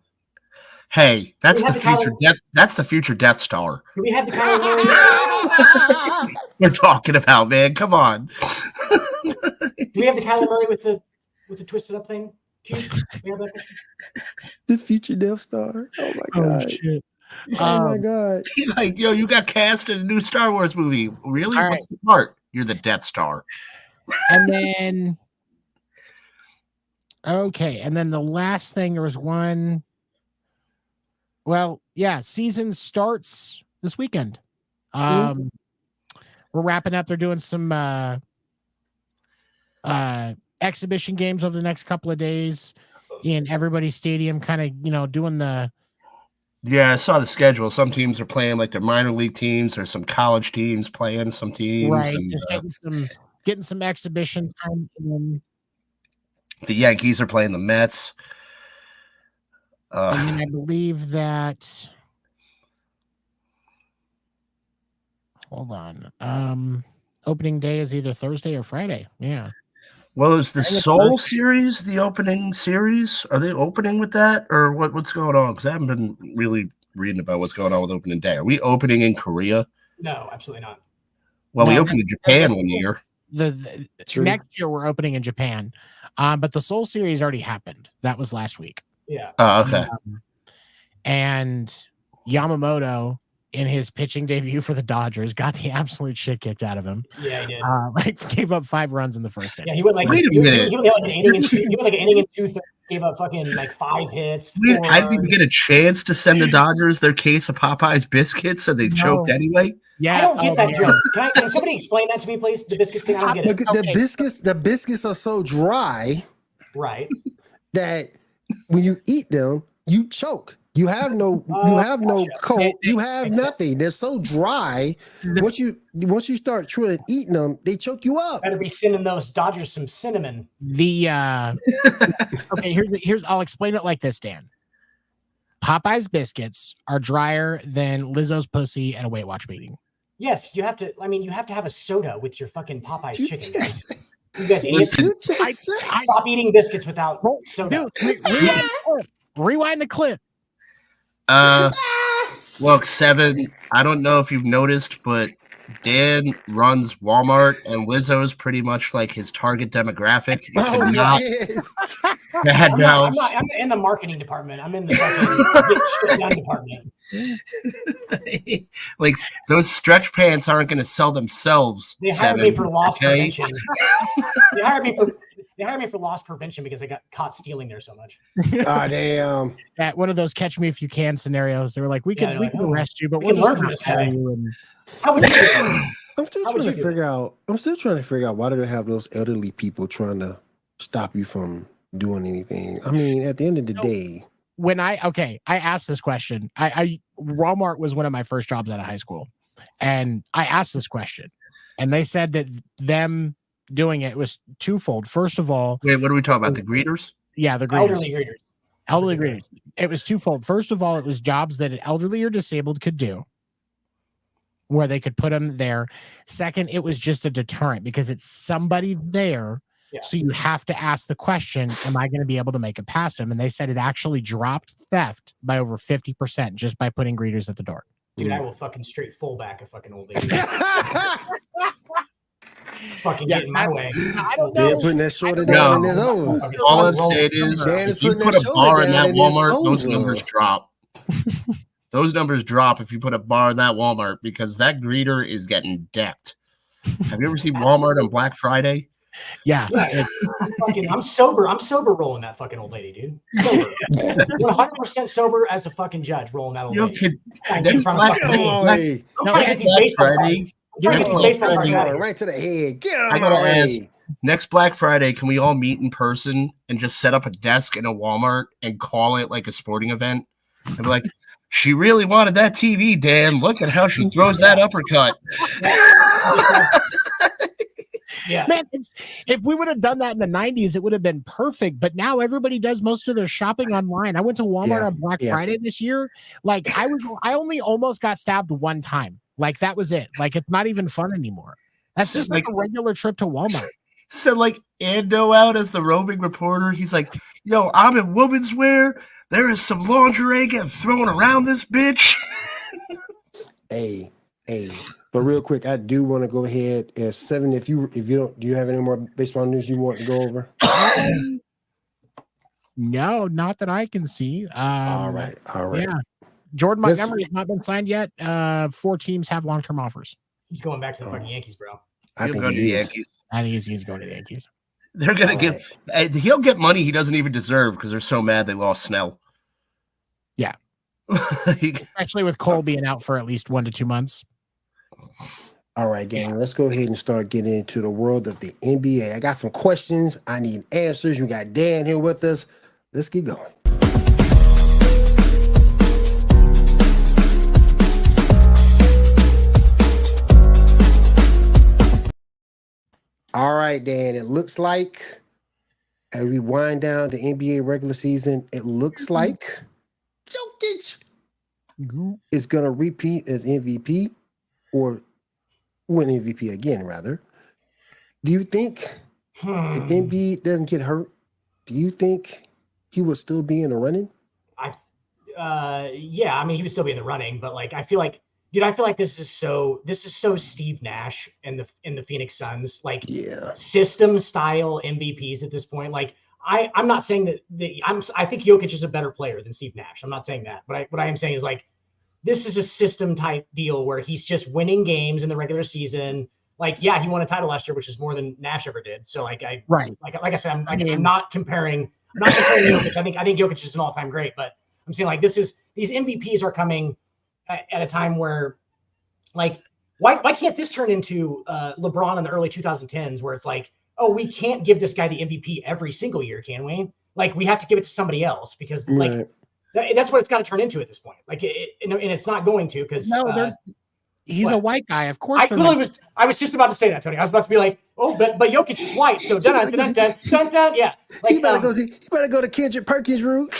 Hey, that's the future that's the future Death Star. Do we have the Kyler Murray? We're talking about, man. Come on. Do we have the Kyler Murray with the twisted up thing? The future Death Star. Oh my god. Shit. Oh my god. Like, yo, you got cast in a new Star Wars movie. Really? What's the part? You're the Death Star. And then and then the last thing, there was one. Well, yeah, season starts this weekend. We're wrapping up. They're doing some exhibition games over the next couple of days in everybody's stadium, kind of, doing the. Yeah, I saw the schedule. Some teams are playing like their minor league teams. There's some college teams playing some teams. Right, and, just getting some exhibition time. The Yankees are playing the Mets. And then I believe that. Hold on. Opening day is either Thursday or Friday. Yeah. Well, is the Soul series the opening series? Are they opening with that, or what's going on? Because I haven't been really reading about what's going on with opening day. Are we opening in Korea? No, absolutely not. Well, we opened in Japan one year. The next year we're opening in Japan, but the Soul series already happened. That was last week. Yeah. Oh, okay. And Yamamoto, in his pitching debut for the Dodgers, got the absolute shit kicked out of him. Yeah, he did. Gave up 5 runs in the first inning. Yeah, he went like Wait a minute. He went like an inning and 2/3. Gave up fucking like 5 hits. I didn't even get a chance to send the Dodgers their case of Popeye's biscuits, and they choked anyway. Yeah, I don't get that joke. Can somebody explain that to me, please? The biscuits thing. I don't get it. The biscuits are so dry, right, that when you eat them, you choke. You have no coat. You have nothing. They're so dry. Once you start trying to eat them, they choke you up. Better be sending those Dodgers some cinnamon. Okay, here's I'll explain it like this, Dan. Popeye's biscuits are drier than Lizzo's pussy at a Weight Watch meeting. Yes, you have to. I mean, you have to have a soda with your fucking Popeye's chicken. Guys. You guys idiots. Stop eating biscuits without soda. Dude, rewind the clip. Look, 7, I don't know if you've noticed, but Dan runs Walmart, and Lizzo's pretty much like his target demographic. I'm in the marketing department. I'm in the get shit done department. Like, those stretch pants aren't going to sell themselves. They hired me for loss prevention. They hired me for loss prevention because I got caught stealing there so much. Damn. At one of those catch me if you can scenarios, they were like, we can arrest you, but we'll just learn from this guy. I'm still trying to figure out why do they have those elderly people trying to stop you from doing anything? I mean, at the end of the day. When I asked this question. Walmart was one of my first jobs out of high school. And I asked this question. And they said that them doing it was twofold. First of all, wait, what are we talking about? The greeters? Yeah, the greeters. Elderly greeters. It was twofold. First of all, it was jobs that an elderly or disabled could do, where they could put them there. Second, it was just a deterrent because it's somebody there Yeah. So you have to ask the question, am I going to be able to make it past him? And they said it actually dropped theft by over 50% just by putting greeters at the door. Dude, I will fucking straight fullback a fucking old lady. Fucking get in my way. I don't know. They're putting that shoulder down and it's over. All I'm saying is, Dan is if you putting put that a bar shoulder in down that and it's Walmart, those over. numbers drop. Those numbers drop if you put a bar in that Walmart because that greeter is getting decked. Have you ever seen Walmart on Black Friday? Yeah. I'm sober. I'm sober rolling that fucking old lady, dude. Sober. 100% sober as a fucking judge rolling that old You know, lady. kid, I'm next trying to get these baseball cards. I'm trying to get these baseball cards out of here. Right to the head. Get I on gotta already. ask, next Black Friday, can we all meet in person and just set up a desk in a Walmart and call it like a sporting event? And be like, she really wanted that TV, Dan. Look at how she throws that uppercut. Yeah, man, if we would have done that in the 90s, it would have been perfect. But now everybody does most of their shopping online. I went to Walmart on Black Friday this year. Like I only almost got stabbed one time. Like that was it. Like it's not even fun anymore. That's just like a regular trip to Walmart. Sent like Ando out as the roving reporter. He's like, yo, I'm in women's wear. There is some lingerie getting thrown around this bitch. Hey. But real quick, I do want to go ahead. If you don't, do you have any more baseball news you want to go over? No, not that I can see. All right. Yeah, Jordan Montgomery has not been signed yet. 4 teams have long-term offers. He's going back to the fucking Yankees, bro. He'll go to the Yankees. I think he's going to the Yankees. They're gonna he'll get money he doesn't even deserve because they're so mad they lost Snell. Yeah, especially with Cole being out for at least 1 to 2 months. All right, gang, let's go ahead and start getting into the world of the NBA. I got some questions. I need answers. We got Dan here with us. Let's get going. All right, Dan, it looks like as we wind down the NBA regular season, it looks like Jokic is going to repeat as MVP or win MVP again, rather. Do you think if Embiid doesn't get hurt, do you think he would still be in the running? Yeah, I mean, he would still be in the running, but like, I feel like this is so Steve Nash and the Phoenix Suns, like system style MVPs at this point. Like, I'm not saying that I think Jokic is a better player than Steve Nash. I'm not saying that, but what I am saying is like, this is a system type deal where he's just winning games in the regular season. Like, yeah, he won a title last year, which is more than Nash ever did. So like, like I said, I'm not comparing Jokic. I think Jokic is an all-time great, but I'm saying like these MVPs are coming at a time where, like, why can't this turn into LeBron in the early 2010s, where it's like, oh, we can't give this guy the MVP every single year, can we? Like, we have to give it to somebody else because like that's what it's got to turn into at this point. Like, and it's not going to because he's a white guy, of course. I was just about to say that, Tony. I was about to be like, oh, but Jokic is white, so dun. Yeah, like, he better go to Kendrick Perkins' route.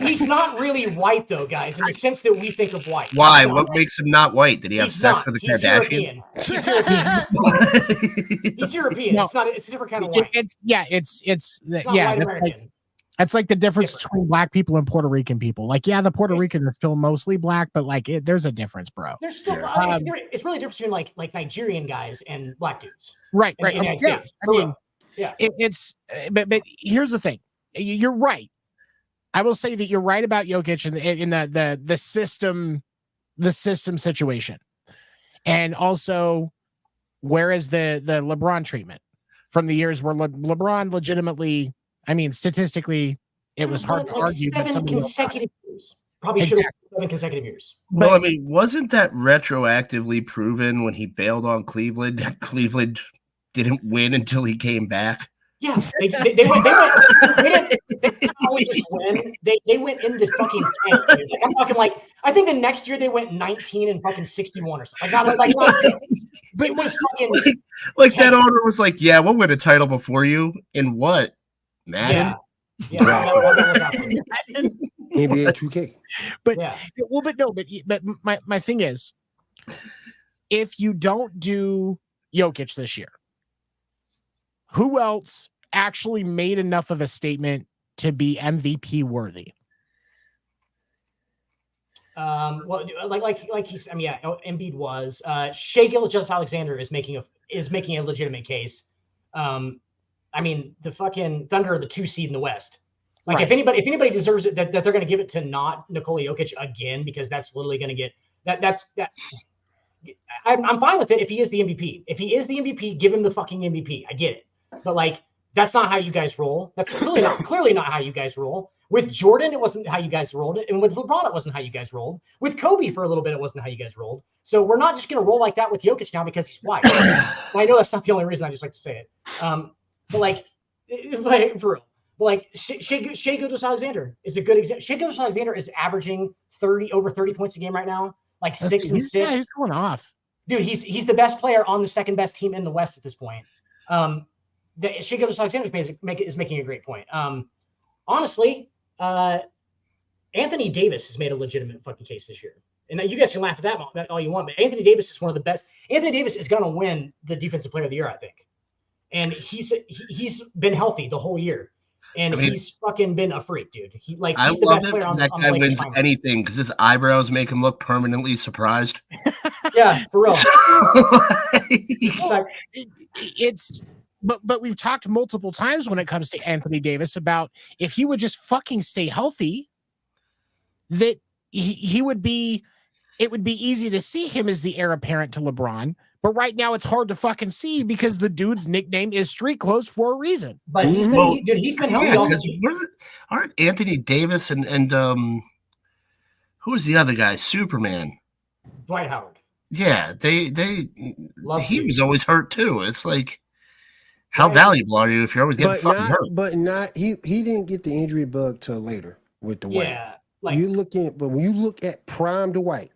He's not really white, though, guys, in the sense that we think of white. Why? What makes him not white? Did he have sex with a Kardashian? He's European. He's European. No, it's a different kind of white. It's not white American. That's like the difference between black people and Puerto Rican people. Like, yeah, the Puerto Rican are still mostly black, but like, there's a difference, bro. There's still it's really different between like Nigerian guys and black dudes. Right. In the United States. I mean, but here's the thing. You're right. I will say that you're right about Jokic in the system situation, and also where is the LeBron treatment from the years where LeBron legitimately. I mean, statistically, it was hard to argue. 7 consecutive years. Probably should have 7 consecutive years. Well, I mean, wasn't that retroactively proven when he bailed on Cleveland? Cleveland didn't win until he came back. Yeah, they didn't only just win. They went into fucking 10. I'm talking like, I think the next year they went 19 and fucking 61 or something. Like but it was fucking like that owner was like, yeah, we'll win a title before you. In what? Madden? Yeah. NBA 2K. But my thing is, if you don't do Jokic this year, who else actually made enough of a statement to be MVP worthy? Well, like he's, I mean, yeah, Embiid was. Shai Gilgeous-Alexander is making a legitimate case. I mean, the fucking Thunder are the 2 seed in the West. Like, Right. if anybody deserves it, that they're going to give it to not Nikola Jokic again, because that's literally going to get that. I'm fine with it if he is the MVP. If he is the MVP, give him the fucking MVP. I get it, but like, that's not how you guys roll. That's clearly not how you guys roll. With Jordan, it wasn't how you guys rolled it, and with LeBron, it wasn't how you guys rolled. With Kobe, for a little bit, it wasn't how you guys rolled. So we're not just going to roll like that with Jokic now because he's white. I know that's not the only reason. I just like to say it. But like for real. But like Shai Gilgeous-Alexander is a good example. Shai Gilgeous-Alexander is averaging over 30 points a game right now, like 6 and 6. Yeah, he's going off. Dude, he's the best player on the second best team in the West at this point. Shai Gilgeous-Alexander is making a great point. Honestly, Anthony Davis has made a legitimate fucking case this year. And you guys can laugh at that all you want, but Anthony Davis is one of the best. Anthony Davis is going to win the Defensive Player of the Year, I think. And he's been healthy the whole year. And he's fucking been a freak, dude. He's the best player on the that guy wins finals. anything because his eyebrows make him look permanently surprised. Yeah, for real. But we've talked multiple times when it comes to Anthony Davis about if he would just fucking stay healthy, that he would be, it would be easy to see him as the heir apparent to LeBron. But right now it's hard to fucking see because the dude's nickname is Street Clothes for a reason. But he's been healthy all season. Aren't Anthony Davis and who was the other guy? Superman. Dwight Howard. Yeah, he was always hurt too. It's like, how valuable are you if you're always getting fucking hurt? But he didn't get the injury bug till later with Dwight. Yeah, when you look at prime Dwight,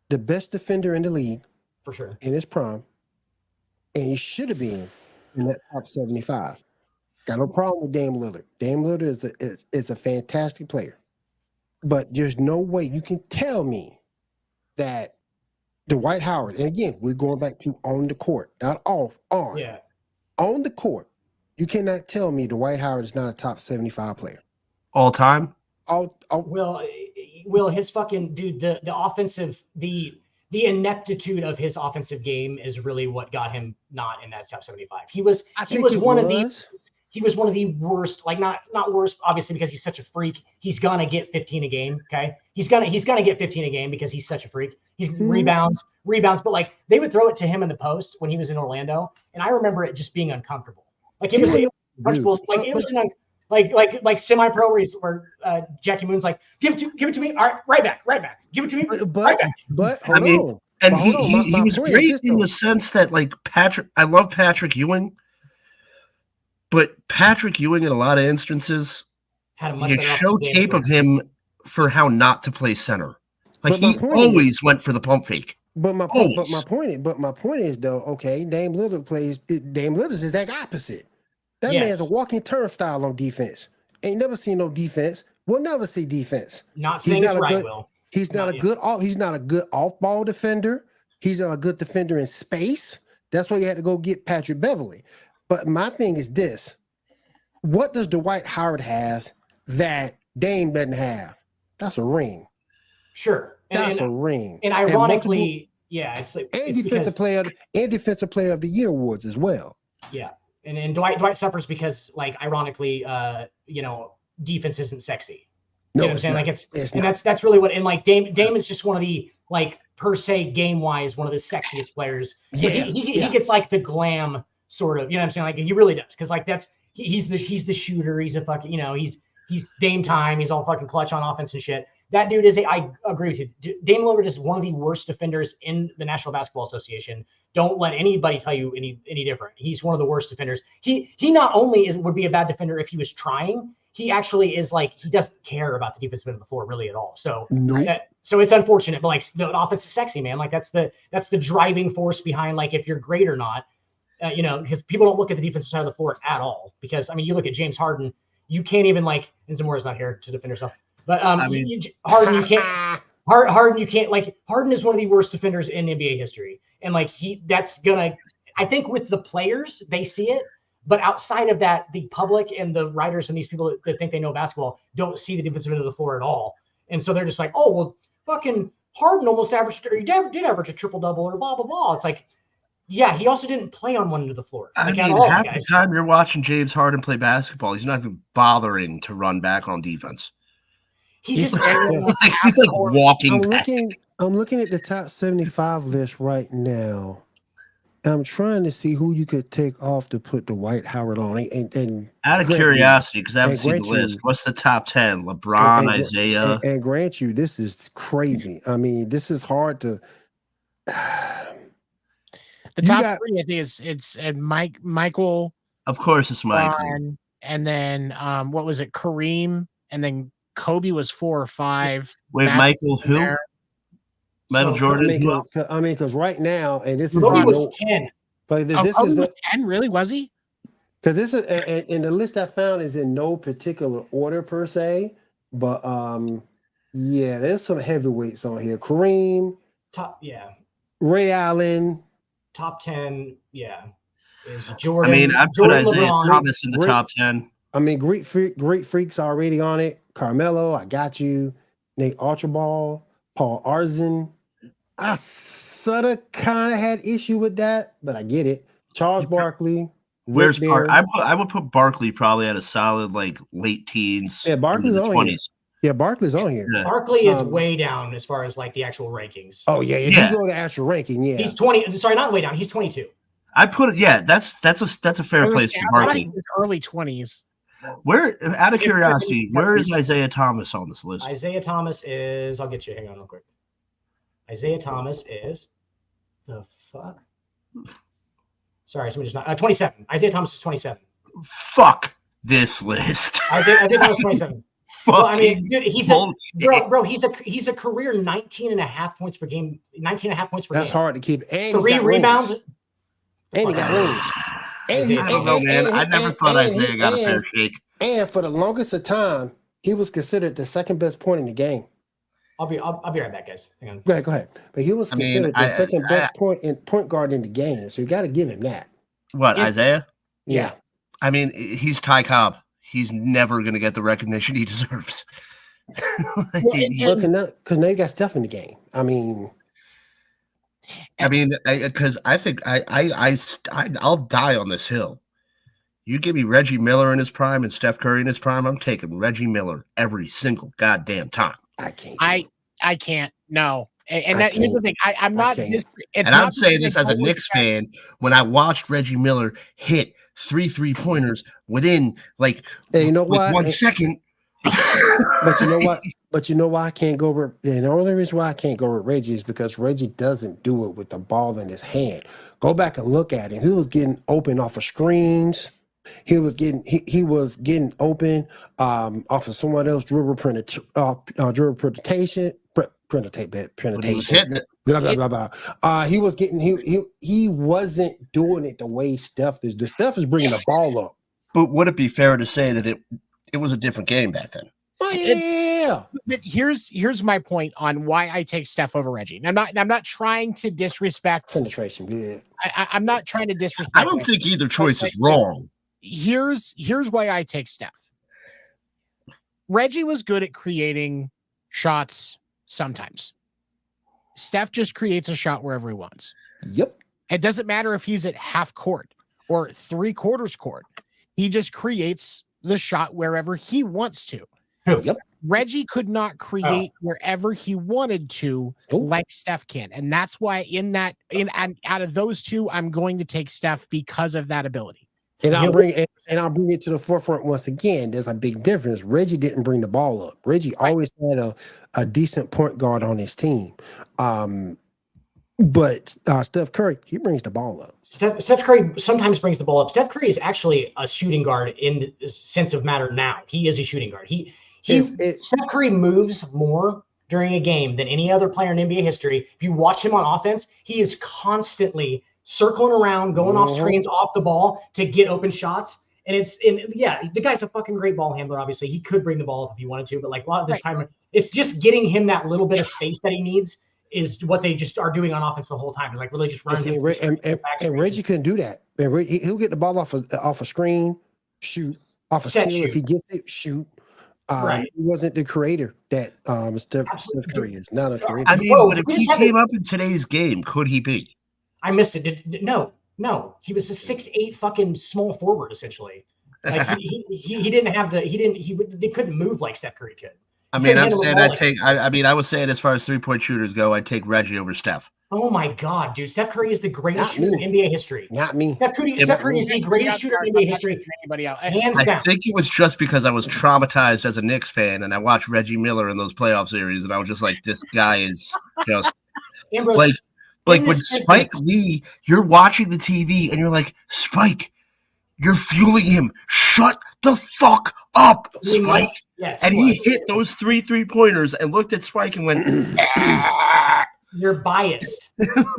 the best defender in the league, for sure, in his prime, and he should have been in that top 75. Got no problem with Dame Lillard. Dame Lillard is a fantastic player, but there's no way you can tell me that Dwight Howard, and again, we're going back to on the court, not off, on. Yeah. On the court, you cannot tell me Dwight Howard is not a top 75 player. All time? Will his fucking dude, the offensive, the ineptitude of his offensive game is really what got him not in that top 75. He was one of the worst, like not worst, obviously, because he's such a freak. He's gonna get 15 a game. Okay. He's gonna get 15 a game because he's such a freak. He's rebounds, but like they would throw it to him in the post when he was in Orlando. And I remember it just being uncomfortable. Like it was uncomfortable. Like it was like semi-pro where Jackie Moon's like, give it to me. All right, right back. Give it to me. Right back. But hold on. And he was great in the sense that like I love Patrick Ewing. But Patrick Ewing, in a lot of instances, you show tape of him for how not to play center. Like he always went for the pump fake. But my point is though, okay, Dame Lillard is the exact opposite. That man's a walking turnstile on defense. Ain't never seen no defense. We'll never see defense. Not saying it's right, Will. He's not a good off-ball defender. He's not a good defender in space. That's why you had to go get Patrick Beverley. But my thing is this. What does Dwight Howard have that Dame doesn't have? That's a ring. Sure. That's a ring. And ironically, it's like defensive player of the year awards as well. Yeah. And Dwight suffers because, like, ironically, defense isn't sexy. You know what I'm saying? Like that's really what, and like Dame is just one of the, like, per se game wise, one of the sexiest players. So he gets like the glam sort of, you know what I'm saying? Like he really does. Cause like he's the shooter. He's a fucking, he's Dame time. He's all fucking clutch on offense and shit. That dude I agree with you. Dame Lillard is one of the worst defenders in the National Basketball Association. Don't let anybody tell you any different. He's one of the worst defenders. He not only would be a bad defender if he was trying, he actually is like, he doesn't care about the defensive end of the floor really at all. So, so it's unfortunate, but like the offense is sexy, man. Like that's the driving force behind, like, if you're great or not, because people don't look at the defensive side of the floor at all. Because I mean, you look at James Harden, you can't even like, and Zamora's not here to defend herself, but Harden, you can't. Harden, you can't, like, Harden is one of the worst defenders in NBA history, and like I think with the players they see it, But outside of that, the public and the writers and these people that think they know basketball don't see the defensive end of the floor at all. And so they're just like, oh, well, fucking Harden almost averaged, or he did average a triple-double or blah, blah, blah. It's like, yeah, he also didn't play on one end of the floor. I Like, mean, at all, half guys. the time you're watching James Harden play basketball, he's not even bothering to run back on defense. He's just He's like walking back. I'm looking at the top 75 list right now. I'm trying to see who you could take off to put Dwight Howard on. And Out of curiosity, because I haven't seen the list, what's the top 10? LeBron, Isaiah. And grant you, this is crazy. I mean, this is hard to. The top three, I think, it's Michael. Of course, it's Michael. And then what was it? Kareem, and then Kobe was 4 or 5. Wait, Michael who? There. Michael Jordan. I mean, because right now, and this is Kobe was 10. But this Kobe was 10. Really, was he? Because this is, and the list I found is in no particular order per se, but yeah, there's some heavyweights on here. Kareem, Ray Allen, top 10, is Jordan. I mean, I put Jordan, Isaiah LeBron. Thomas in the top 10. I mean, Great Freaks already on it. Carmelo, I got you. Nate Archibald, Paul Arzin. I sort of kind of had issue with that, but I get it. Charles Barkley. Where's I would put Barkley probably at a solid like late teens. Yeah, Barkley's on 20s. Here. Yeah, Barkley's on here. Yeah. Barkley is way down as far as like the actual rankings. Oh yeah, if you go to actual ranking, yeah. He's 20. Sorry, not way down. He's 22. I put it. Yeah, that's a fair place for Barkley. Early 20s. Where, out of curiosity, where is Isaiah Thomas on this list? Isaiah Thomas is. I'll get you. Hang on, real quick. Isaiah Thomas is. The fuck. Sorry, somebody just not. 27. Isaiah Thomas is 27. Fuck this list. Isaiah Thomas 27. Well, I mean, dude, he's a career 19 and a half points per game. 19 and a half points per game. That's hard to keep. And 3 rebounds. And he got rings. I don't know, man. I never thought Isaiah got a fair shake. And for the longest of time, he was considered the second best point in the game. I'll be right back, guys. Hang on. Go ahead. But he was considered the second best point guard in the game, so you got to give him that. What, Isaiah? Yeah. I mean, he's Ty Cobb. He's never going to get the recognition he deserves. Because now you got Steph in the game. I mean, because I think I'll die on this hill. You give me Reggie Miller in his prime and Steph Curry in his prime, I'm taking Reggie Miller every single goddamn time. I can't. I can't. No. And that here's the thing. I'm not. And I'm saying this as a Knicks fan. When I watched Reggie Miller hit 3 3-pointers within like you know what? 1 second. But you know what? But you know why I can't go with, and the only reason why I can't go with Reggie is because Reggie doesn't do it with the ball in his hand. Go back and look at him. He was getting open off of screens. He was getting open off of someone else dribble presentation. Blah blah blah blah. He was getting he wasn't doing it the way Steph is. The Steph is bringing the ball up. But would it be fair to say that it was a different game back then? Oh, yeah. But here's my point on why I take Steph over Reggie. And I'm not trying to disrespect penetration. Yeah. I'm not trying to disrespect. I don't think either choice is wrong. Here's why I take Steph. Reggie was good at creating shots sometimes. Steph just creates a shot wherever he wants. Yep. It doesn't matter if he's at half court or 3/4 court. He just creates the shot wherever he wants to. Yep. Reggie could not create wherever he wanted to, like Steph can, and that's why out of those two, I'm going to take Steph because of that ability. And I'll bring it to the forefront once again. There's a big difference. Reggie didn't bring the ball up. Reggie always had a decent point guard on his team. But Steph Curry, he brings the ball up. Steph Curry sometimes brings the ball up. Steph Curry is actually a shooting guard in the sense of matter now. He is a shooting guard. Steph Curry moves more during a game than any other player in NBA history. If you watch him on offense, he is constantly circling around, going off screens, off the ball to get open shots. And the guy's a fucking great ball handler. Obviously, he could bring the ball up if he wanted to, but like a lot of this time, it's just getting him that little bit of space that he needs. is what they just are doing on offense the whole time. It's like really just running. And Reggie couldn't do that. And he'll get the ball off a screen, shoot, off a steal. If he gets it, shoot. Right. He wasn't the creator that Steph Curry is. Not a creator. I mean, but if he came up in today's game, could he be? I missed it. No. He was a 6'8" fucking small forward essentially. Like he didn't have they couldn't move like Steph Curry could. I mean, I'm saying I was saying as far as 3-point shooters go, I'd take Reggie over Steph. Oh my God, dude! Steph Curry is the greatest shooter in NBA history. Not me. Steph Curry is the greatest shooter in NBA history. Anybody else? Hands down. I think it was just because I was traumatized as a Knicks fan, and I watched Reggie Miller in those playoff series, and I was just like, "This guy is just Ambrose, like when Spike Lee." You're watching the TV, and you're like, "Spike, you're fueling him. Shut the fuck up, Spike." Yes, and he hit those 3-pointers and looked at Spike and went, "You're biased."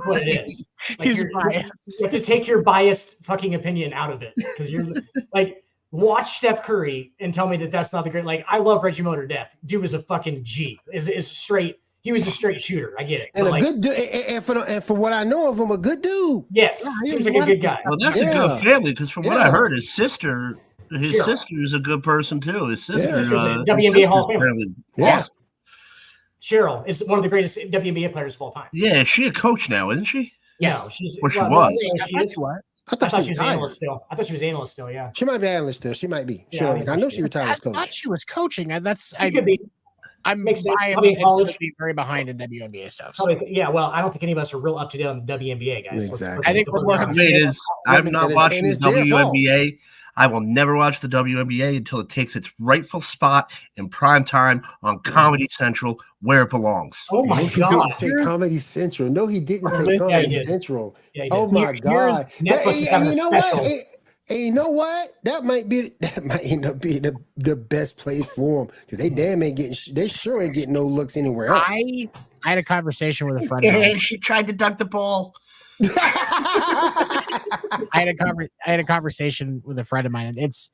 What it is. Like He's biased. You have to take your biased fucking opinion out of it because you're like, watch Steph Curry and tell me that that's not the great. Like, I love Reggie Miller to death. Dude was a fucking G. Is straight. He was a straight shooter. I get it. And a good dude. And for what I know of him, a good dude. Yes, seems like a good guy. Well, that's a good family because from what I heard, his sister is a good person too. His sister, WNBA Hall of Famer. Awesome. Cheryl is one of the greatest WNBA players of all time. Yeah, is she a coach now, isn't she? Yes. No, she was. I thought she was analyst still. I thought she was analyst still. Yeah. She might be analyst still. She might be. I know she retired as coach. I thought she was coaching. She could be. I'm very behind in WNBA stuff. So. Yeah, well, I don't think any of us are real up to date on the WNBA, guys. Exactly. I think I'm not watching the WNBA. I will never watch the WNBA until it takes its rightful spot in prime time on Comedy Central, where it belongs. Oh my God! He didn't say Comedy Central. No, he didn't say Comedy Central. Yeah, oh my God! And you know what? That might end up being the best place for them because they damn ain't getting. They sure ain't getting no looks anywhere else. I had a conversation with a friend of mine. She tried to dunk the ball. I had a conversation with a friend of mine, and it's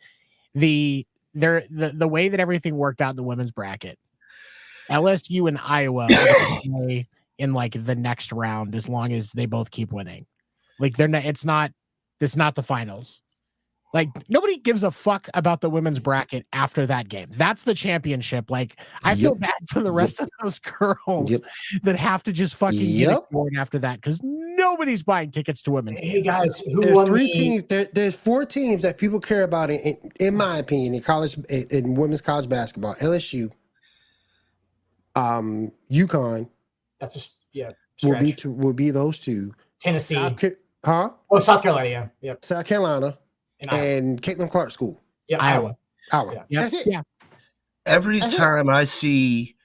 the way that everything worked out in the women's bracket. LSU and Iowa play in like the next round as long as they both keep winning. Like it's not the finals. Like nobody gives a fuck about the women's bracket after that game. That's the championship. Like I feel bad for the rest of those girls that have to just fucking get ignored after that because nobody's buying tickets to women's games. Hey guys, there's 4 teams that people care about in my opinion in women's college basketball. LSU, UConn. That's will be those 2. Tennessee. South Carolina. Yeah. Yep. South Carolina. And Caitlin Clark School. Yeah, Iowa. Yeah. That's it. Yeah. Every time I see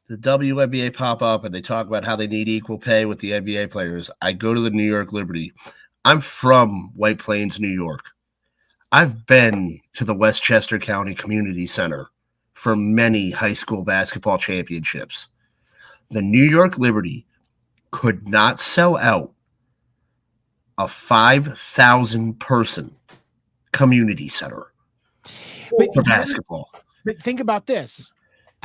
the WNBA pop up and they talk about how they need equal pay with the NBA players, I go to the New York Liberty. I'm from White Plains, New York. I've been to the Westchester County Community Center for many high school basketball championships. The New York Liberty could not sell out a 5,000 person community center for basketball. But think about this.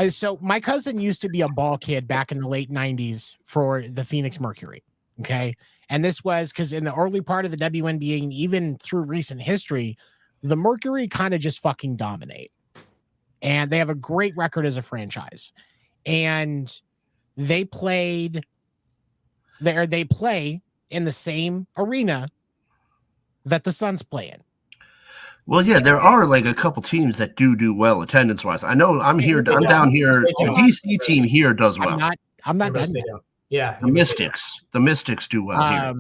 So my cousin used to be a ball kid back in the late 90s for the Phoenix Mercury. Okay. And this was because in the early part of the WNBA and even through recent history, the Mercury kind of just fucking dominate. And they have a great record as a franchise. And they play in the same arena that the Suns play in. Well, yeah, there are like a couple teams that do well attendance wise. I know I'm down here. The DC team here does well. I'm not done. Yeah. The Mystics do well here.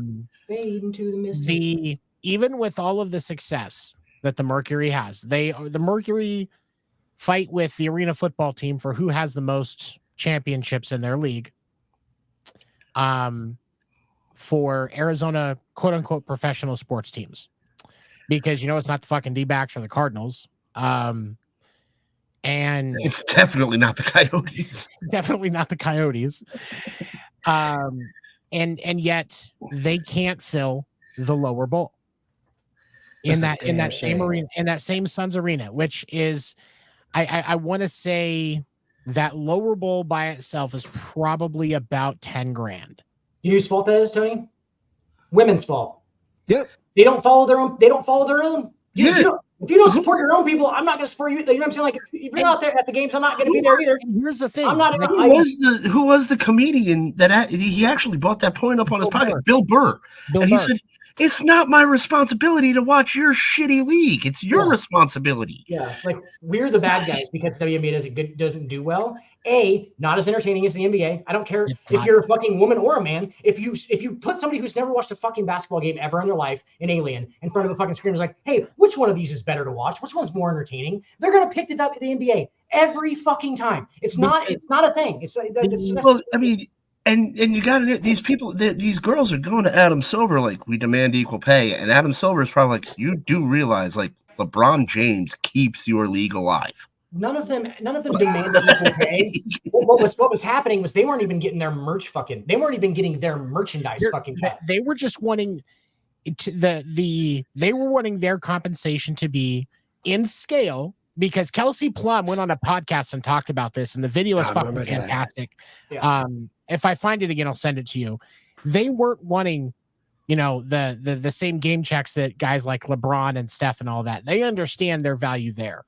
Fade into the Mystics. Even with all of the success that the Mercury has, the Mercury fight with the Arena football team for who has the most championships in their league. For Arizona, quote unquote, professional sports teams. Because it's not the fucking D-backs or the Cardinals. And it's definitely not the Coyotes. Definitely not the Coyotes. And yet they can't fill the lower bowl in that same arena, in that same Suns arena, which is I want to say that lower bowl by itself is probably about 10 grand. You know whose fault that is, Tony? Women's fault. Yep. They don't follow their own. They don't follow their own. Yeah. If you don't support your own people, I'm not going to support you. You know what I'm saying? Like, if you're not there at the games, I'm not going to be there either. And here's the thing. I'm not. Who was the comedian that he actually brought that point up on his podcast? Bill Burr. And he said, it's not my responsibility to watch your shitty league. It's your responsibility. Yeah, like we're the bad guys because WNBA doesn't do well. Not as entertaining as the NBA. I don't care if you're a fucking woman or a man. If you put somebody who's never watched a fucking basketball game ever in their life, an alien, in front of a fucking screen, is like, hey, which one of these is better to watch? Which one's more entertaining? They're gonna pick the NBA every fucking time. It's not a thing. It's well, I mean. And you got to these people, these girls are going to Adam Silver like, we demand equal pay, and Adam Silver is probably like, you do realize like LeBron James keeps your league alive. None of them demanded equal pay. What was happening was they weren't even getting their merch they weren't even getting their merchandise fucking cut. They were just wanting they were wanting their compensation to be in scale. Because Kelsey Plum went on a podcast and talked about this, and the video is fucking fantastic. Yeah. If I find it again, I'll send it to you. They weren't wanting, the same game checks that guys like LeBron and Steph and all that. They understand their value there.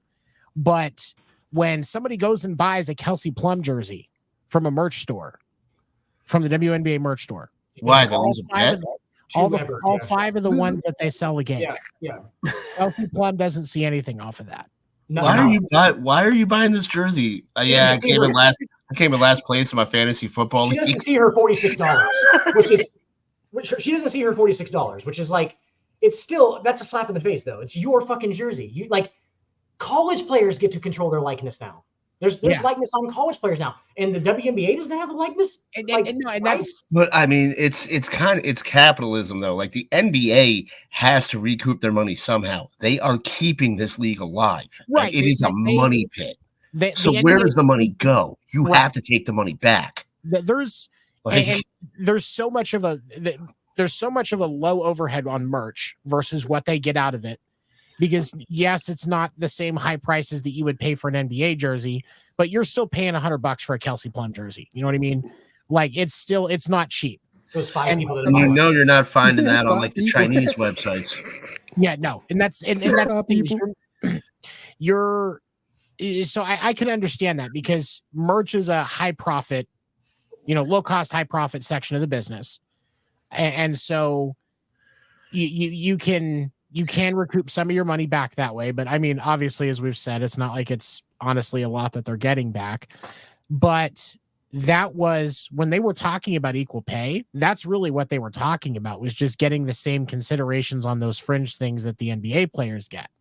But when somebody goes and buys a Kelsey Plum jersey from a merch store, from the WNBA merch store, why? All five of the ones that they sell a game. Yeah. Kelsey Plum doesn't see anything off of that. Why are you buying this jersey? I came in last place in my fantasy football league. She doesn't see her $46, she doesn't see her $46, which is like, it's still, that's a slap in the face though. It's your fucking jersey. You like, college players get to control their likeness now. There's likeness on college players now, and the WNBA doesn't have the likeness. But I mean, it's capitalism though. Like the NBA has to recoup their money somehow. They are keeping this league alive. Right, it is a money pit. So where does the money go? You have to take the money back. There's so much of a low overhead on merch versus what they get out of it. Because yes, it's not the same high prices that you would pay for an NBA jersey, but you're still paying $100 for a Kelsey Plum jersey. You know what I mean? Like it's not cheap. Those five people that you're not finding that on like the Chinese websites. Yeah, no, and that's so I can understand that because merch is a high profit, low cost, high profit section of the business, and so you can recoup some of your money back that way. But I mean, obviously, as we've said, it's not like it's honestly a lot that they're getting back. But that was when they were talking about equal pay. That's really what they were talking about, was just getting the same considerations on those fringe things that the NBA players get.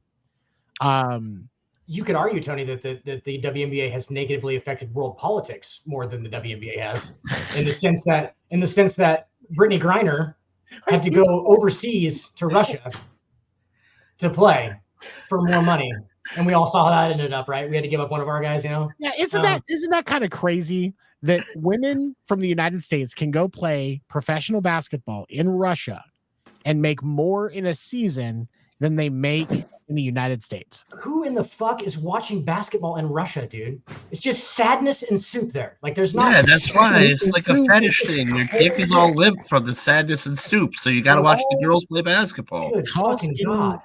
You could argue, Tony, that the WNBA has negatively affected world politics more than the WNBA has, in the sense that Brittany Griner had to go overseas to Russia to play for more money, and we all saw how that ended up, right? We had to give up one of our guys, Yeah, isn't that kind of crazy that women from the United States can go play professional basketball in Russia and make more in a season than they make in the United States? Who in the fuck is watching basketball in Russia, dude? It's just sadness and soup there. Like there's not. Yeah, that's why it's like a fetish thing. Your dick is all limp from the sadness and soup, so you got to watch the girls play basketball. Good fucking God.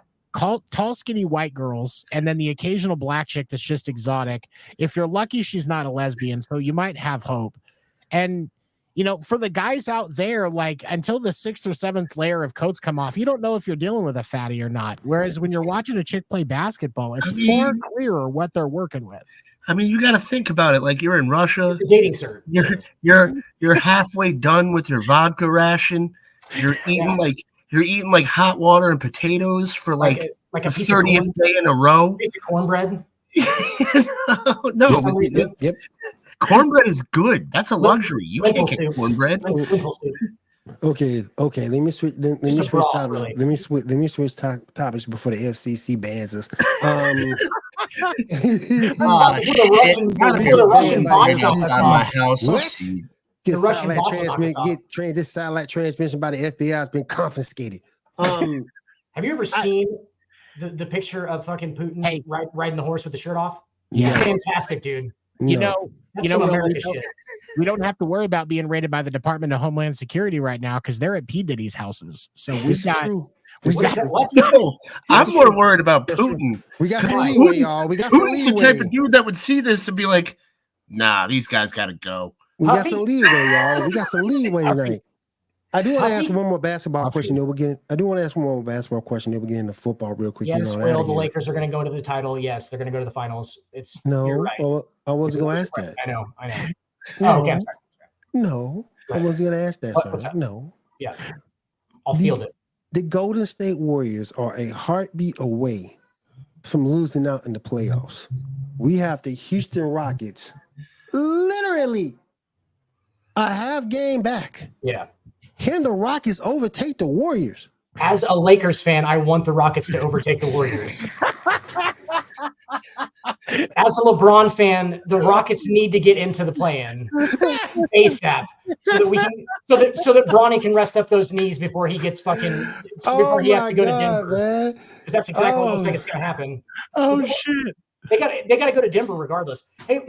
Tall, skinny white girls, and then the occasional black chick that's just exotic. If you're lucky, she's not a lesbian, so you might have hope. And for the guys out there, like until the 6th or 7th layer of coats come off, you don't know if you're dealing with a fatty or not. Whereas when you're watching a chick play basketball, it's far clearer what they're working with. I mean, you got to think about it. Like you're in Russia, dating, sir. You're halfway done with your vodka ration. You're eating like hot water and potatoes for like a 30th day in a row. Piece of cornbread. No. Yep. Cornbread is good. That's a luxury. You can't get cornbread. Okay. Let me switch. Let me switch topics. Let me switch topics before the FCC bans us. This satellite transmission by the FBI has been confiscated. Have you ever seen the picture of fucking Putin riding the horse with the shirt off? Yeah, fantastic, dude. You No. know, That's some we America don't, shit. we don't have to worry about being raided by the Department of Homeland Security right now because they're at P. Diddy's houses. So we This is got true. we This What is is got that? What? No, I'm That's more true. worried about That's true. Putin. We got some Putin- leeway, y'all. We got some Putin's the type leeway. of dude that would see this and be like, "Nah, these guys got to go." We got some leeway, y'all. We got some leeway Puppy. tonight. I do want to ask Puppy. one more basketball question. Then we'll get. I do want to ask one more basketball question. Then we'll get into football real quick. Yeah, Get the on spoil. outta The here. Lakers are going to go to the title. Yes, they're going to go to the finals. It's No, You're right. well, I wasn't going to ask that. I know. No, Oh, okay. I'm sorry. no, I Right. wasn't going to ask that, What's sir. that? No. Yeah, I'll field it. The Golden State Warriors are a heartbeat away from losing out in the playoffs. We have the Houston Rockets literally a half game back. Yeah. Can the Rockets overtake the Warriors? As a Lakers fan, I want the Rockets to overtake the Warriors. As a LeBron fan, the Rockets need to get into the play-in ASAP so that we can so that Bronny can rest up those knees before he gets fucking before he has to go to Denver. Because that's exactly what looks like it's going to happen. oh So- shit. They got to go to Denver regardless. Hey,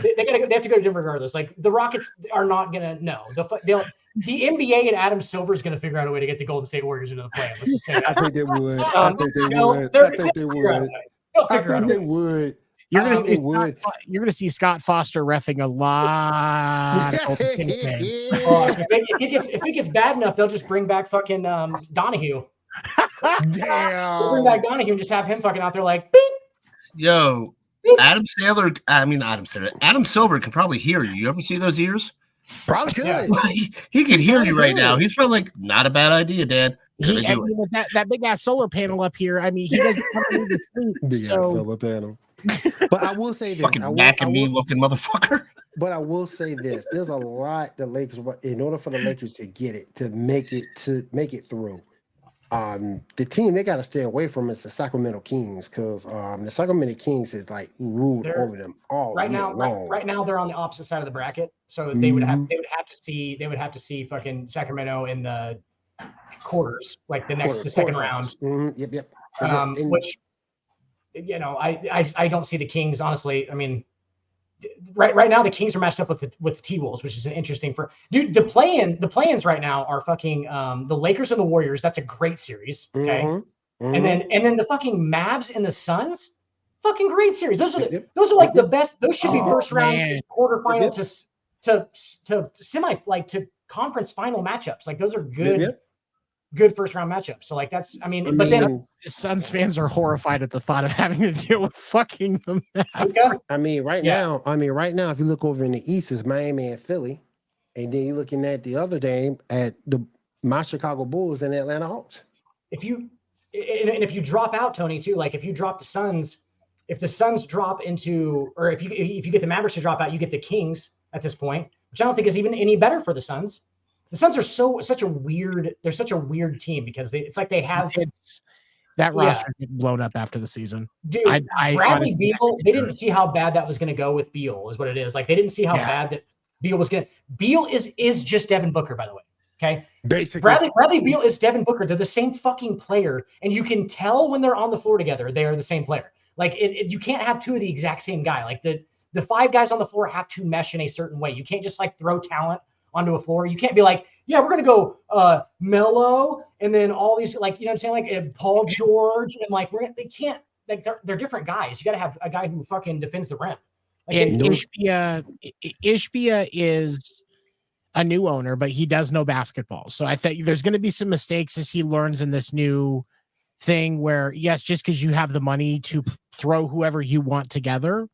they have to go to Denver regardless. Like the Rockets are not gonna the NBA and Adam Silver is gonna figure out a way to get the Golden State Warriors into the play. Let's just say I that. think they would. I think they would. they're- I think they they'll figure out a would. way. They'll I figure out think a they way. would. You're gonna They see would. you're gonna see Scott Foster reffing a lot of Golden State games. If it gets bad enough, they'll just bring back fucking Donahue. They'll bring back Damn. Donahue and just have him fucking out there like beep. Yo, Adam Silver can probably hear you. You ever see those ears? Probably could. Yeah. He can hear you right now. He's probably like, "Not a bad idea, Dad." Gonna do it. With that big ass solar panel up here, I mean, he doesn't come into sleep. Big ass So solar panel. But I will say this. Fucking I will, Mac I and me will- looking motherfucker. But I will say this: there's a lot the Lakers. In order for the Lakers to get it, to make it through, the team they got to stay away from is the Sacramento Kings because the Sacramento Kings is like ruled They're- over them all Right year now, long. right now they're on the opposite side of the bracket, so they would Mm-hmm. have to see fucking Sacramento in the quarters, like the second round. Mm-hmm. Yep. Which, I don't see the Kings honestly. I mean, right now the Kings are matched up with the T-Wolves, which is an interesting the play-ins right now are fucking the Lakers and the Warriors. That's a great series. Okay. Mm-hmm. And then the fucking Mavs and the Suns, fucking great series. Those are Yep. those are like the best. Those should be first round man. to quarterfinal Yep. to semi, like to conference final matchups. Like those are good Yep. good first round matchups. So like that's but then Suns fans are horrified at the thought of having to deal with fucking the Mavericks. Luka, right now, if you look over in the East, it's Miami and Philly, and then you're looking at the other game at my Chicago Bulls and Atlanta Hawks. if you drop out, Tony, too, like if you drop the Suns, if the Suns drop into, or if you get the Mavericks to drop out, you get the Kings at this point, which I don't think is even any better for the Suns. The Suns are such a weird team because it's like they have that roster get blown up after the season. Dude, I Bradley Beal, they didn't see how bad that was going to go with Beal, is what it is. Like they didn't see how bad that Beal was going to. Beal is just Devin Booker, by the way. Okay, basically, Bradley Beal is Devin Booker. They're the same fucking player, and you can tell when they're on the floor together, they are the same player. Like you can't have two of the exact same guy. Like the five guys on the floor have to mesh in a certain way. You can't just like throw talent onto a floor. You can't be like, yeah, we're gonna go Melo and then all these, like, you know what I'm saying, like Paul George, and like they can't, like they're different guys. You got to have a guy who fucking defends the rim. Like, and Ishbia is a new owner, but he does know basketball. So I think there's going to be some mistakes as he learns in this new thing where, yes, just because you have the money to throw whoever you want together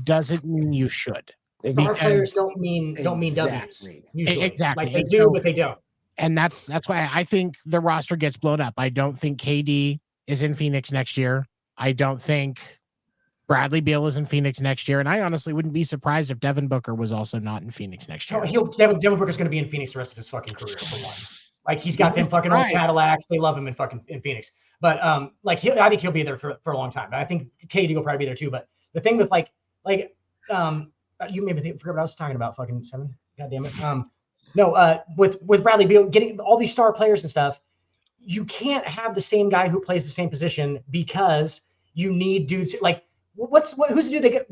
doesn't mean you should. Star players don't mean W's. Usually. Exactly. Like they do, but they don't. And that's why I think the roster gets blown up. I don't think KD is in Phoenix next year. I don't think Bradley Beal is in Phoenix next year. And I honestly wouldn't be surprised if Devin Booker was also not in Phoenix next year. Devin Booker's going to be in Phoenix the rest of his fucking career, for one. Like he's got them fucking old Cadillacs. They love him in Phoenix. But I think he'll be there for a long time. I think KD will probably be there too. But the thing with you made me forget what I was talking about. Fucking 7. God damn it. With Bradley Beal getting all these star players and stuff, you can't have the same guy who plays the same position because you need dudes like who's the dude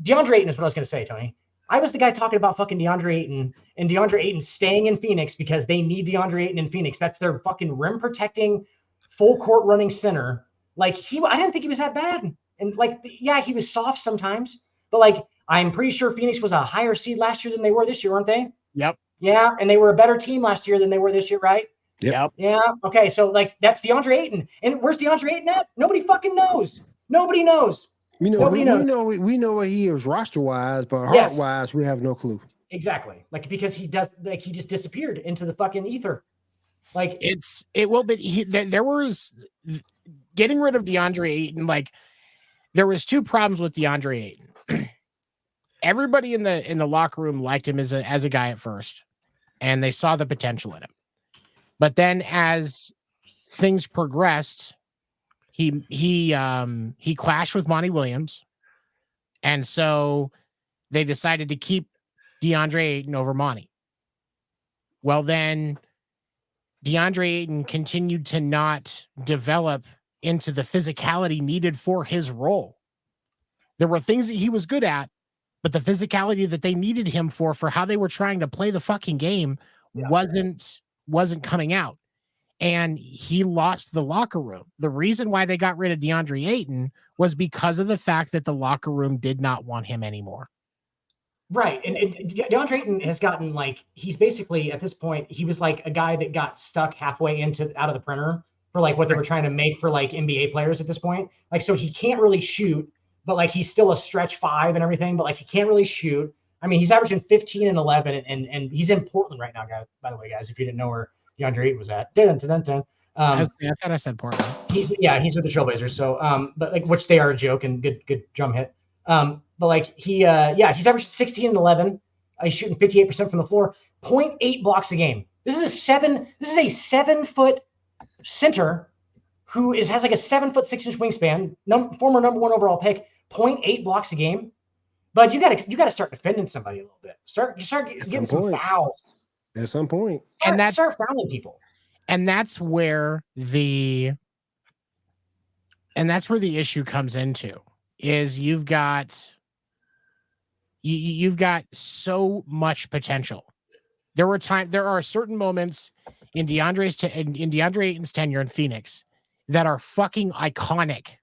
DeAndre Ayton is what I was going to say, Tony. I was the guy talking about fucking DeAndre Ayton and DeAndre Ayton staying in Phoenix because they need DeAndre Ayton in Phoenix. That's their fucking rim protecting, full court running center. Like I didn't think he was that bad. And like, yeah, he was soft sometimes, but like, I'm pretty sure Phoenix was a higher seed last year than they were this year, weren't they? Yep. Yeah. And they were a better team last year than they were this year, right? Yep. Yeah. Okay. So like, that's DeAndre Ayton. And where's DeAndre Ayton at? Nobody fucking knows. Nobody knows. We know where he is roster wise, but heart wise, we have no clue. Exactly. Like, because he just disappeared into the fucking ether. Like there was getting rid of DeAndre Ayton. Like, there was two problems with DeAndre Ayton. Everybody in the locker room liked him as a guy at first, and they saw the potential in him. But then as things progressed, he clashed with Monty Williams, and so they decided to keep DeAndre Ayton over Monty. Well, then DeAndre Ayton continued to not develop into the physicality needed for his role. There were things that he was good at, but the physicality that they needed him for how they were trying to play the fucking game wasn't coming out. And he lost the locker room. The reason why they got rid of DeAndre Ayton was because of the fact that the locker room did not want him anymore. Right. And DeAndre Ayton has gotten like, he's basically at this point, he was like a guy that got stuck halfway out of the printer for like what they were trying to make for like NBA players at this point. Like, so he can't really shoot, but like, he's still a stretch 5 and everything, but like, he can't really shoot. I mean, he's averaging 15 and 11 and he's in Portland right now, guys, by the way, guys, if you didn't know where DeAndre Ayton was at. I thought I said Portland. He's with the Trailblazers. So, but like, which they are a joke and good drum hit. But like he's averaging 16 and 11. He's shooting 58% from the floor, 0.8 blocks a game. This is a 7-foot center who has like a 7'6" wingspan, former number 1 overall pick, 0.8 blocks a game. But you gotta start defending somebody a little bit. Start getting some fouls at some point. Start fouling people. And that's where the issue comes into is you've got so much potential. There are certain moments in DeAndre Ayton's tenure in Phoenix that are fucking iconic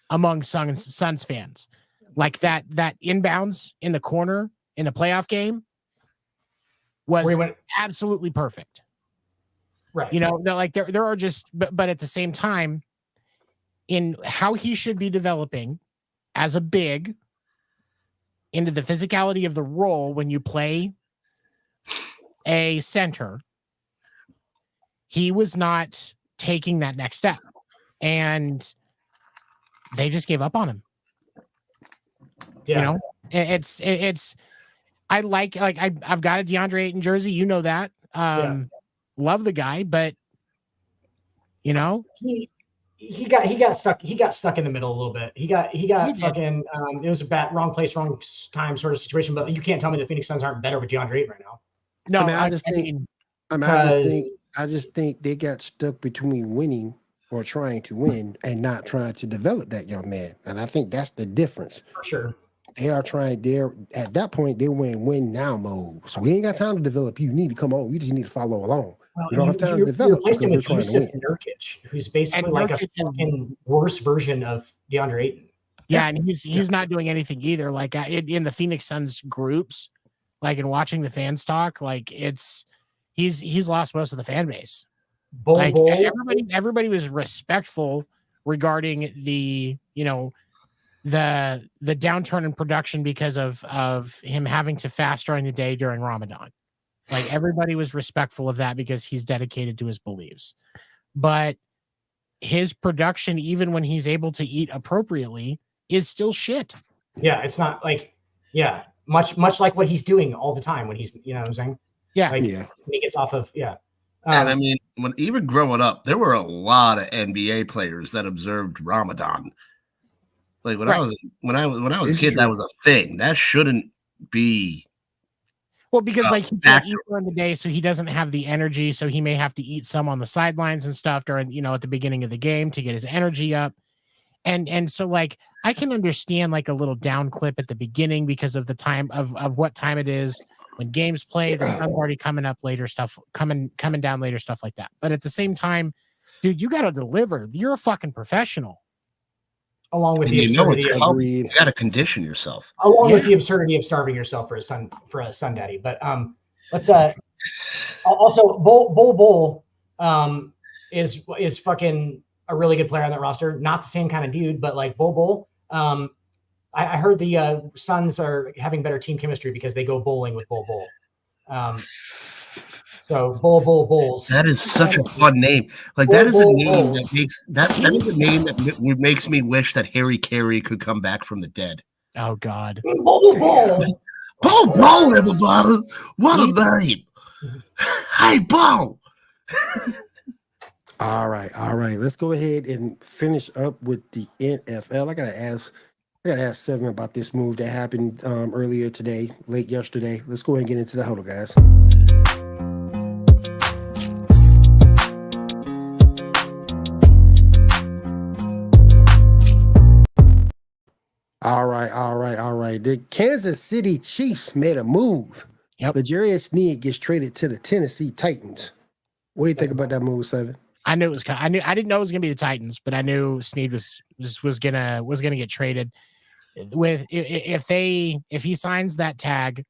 among Suns fans. Like that inbounds in the corner in the playoff game was absolutely perfect. Right. You know, like there are just, but at the same time, in how he should be developing as a big into the physicality of the role when you play a center, he was not taking that next step, and they just gave up on him. Yeah. You know, it's. I've got a DeAndre Ayton jersey. You know that. Love the guy, but you know, he got stuck in the middle a little bit. He got fucking it was a wrong place, wrong time sort of situation. But you can't tell me the Phoenix Suns aren't better with DeAndre Ayton right now. No, I just think they got stuck between winning or trying to win and not trying to develop that young man. And I think that's the difference. For sure. They are trying at that point, they were in win now mode. So we ain't got time to develop. You need to come on. You just need to follow along. Well, you don't have time to develop. Replaced him with Yusuf Nurkic, who's basically like a fucking worse version of DeAndre Ayton. Yeah, and he's not doing anything either. Like in the Phoenix Suns groups, like in watching the fans talk, like he's lost most of the fan base. Everybody was respectful regarding the downturn in production because of him having to fast during the day during Ramadan. Like everybody was respectful of that because he's dedicated to his beliefs. But his production, even when he's able to eat appropriately, is still shit. Yeah, it's not like much like what he's doing all the time when he's, you know what I'm saying? Yeah. When he gets off of and I mean, when even growing up, there were a lot of NBA players that observed Ramadan. Like when I was a kid, that was a thing. That shouldn't be. Well, because like he can't eat during the day, so he doesn't have the energy. So he may have to eat some on the sidelines and stuff during, at the beginning of the game to get his energy up. And so like I can understand like a little down clip at the beginning because of the time of what time it is when games play, the sun's already coming up later, stuff coming down later, stuff like that. But at the same time, dude, you got to deliver. You're a fucking professional. Along with the absurdity of you got to condition yourself. Along with the absurdity of starving yourself for a son daddy. But let's also Bull is fucking a really good player on that roster. Not the same kind of dude, but like Bull. I heard the Suns are having better team chemistry because they go bowling with Bull. So Bulls. That is such a fun name. Like that is a name that makes that is a name that makes me wish that Harry Carey could come back from the dead. Oh God. Bull, everybody. What a name. Hey, Bull. All right. Let's go ahead and finish up with the NFL. I gotta ask Seven about this move that happened earlier today, late yesterday. Let's go ahead and get into the huddle, guys. All right. The Kansas City Chiefs made a move. Yep. L'Jarius Sneed gets traded to the Tennessee Titans. What do you think about that move, Seven? I knew it was. I didn't know it was gonna be the Titans, but I knew Sneed was gonna get traded. With if he signs that tag,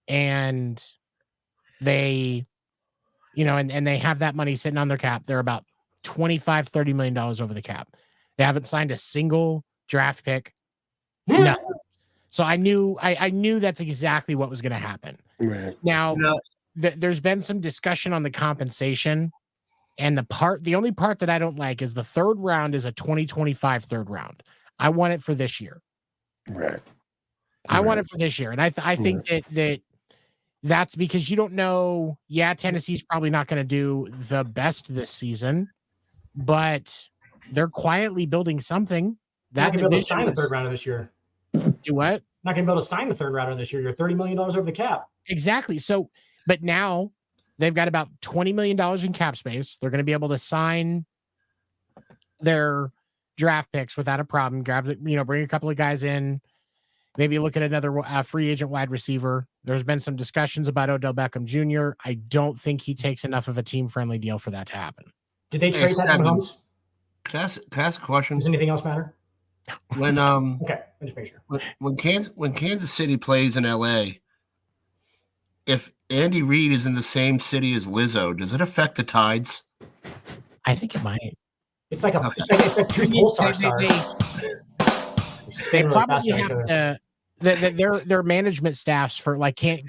and they, and they have that money sitting on their cap, they're about $25-30 million over the cap. They haven't signed a single draft pick. No. So I knew that's exactly what was going to happen. Right. Now, there's been some discussion on the compensation, and the only part that I don't like is the third round is a 2025 third round. I want it for this year. Right. I want it for this year, and I think that's because you don't know. Yeah, Tennessee's probably not going to do the best this season, but they're quietly building something. Not going to be able to sign the third rounder this year. Do what? Not going to be able to sign the third rounder this year. You're $30 million over the cap. Exactly. So, but now they've got about $20 million in cap space. They're going to be able to sign their draft picks without a problem. Bring a couple of guys in. Maybe look at another free agent wide receiver. There's been some discussions about Odell Beckham Jr. I don't think he takes enough of a team-friendly deal for that to happen. Did they trade Patrick Mahomes? Can I ask a question? Does anything else matter? When okay, I just make sure. When Kansas City plays in LA, if Andy Reid is in the same city as Lizzo, does it affect the Tides? I think it might. It's like it's like two Pulsar stars. They probably have to. Their management staffs for can't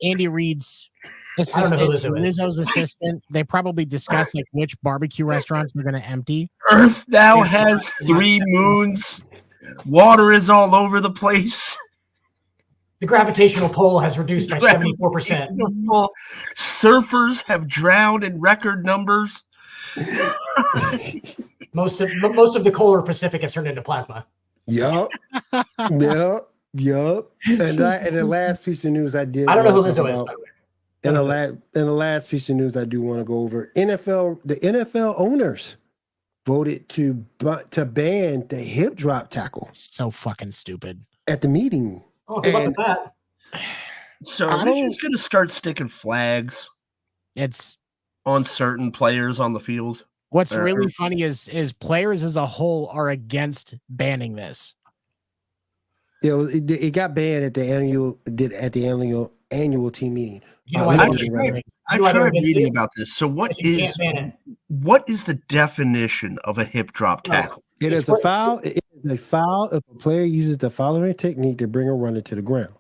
Andy Reid's assistant, Lizzo's assistant. They probably discuss which barbecue restaurants they're going to empty. Earth now has 3 moons. Water is all over the place. The gravitational pull has reduced by 74%. Surfers have drowned in record numbers. Most of the polar Pacific has turned into plasma. Yup. And the last piece of news I don't know who Lizzo is, by the way. And the last piece of news I do want to go over: the NFL owners voted to ban the hip drop tackle. So fucking stupid. At the meeting. Oh, good luck with that. So are they just going to start sticking flags? It's on certain players on the field. What's really funny is players as a whole are against banning this. Yeah, it got banned at the annual team meeting. I tried reading about this. So what is the definition of a hip drop tackle? It is a foul. It is a foul if a player uses the following technique to bring a runner to the ground: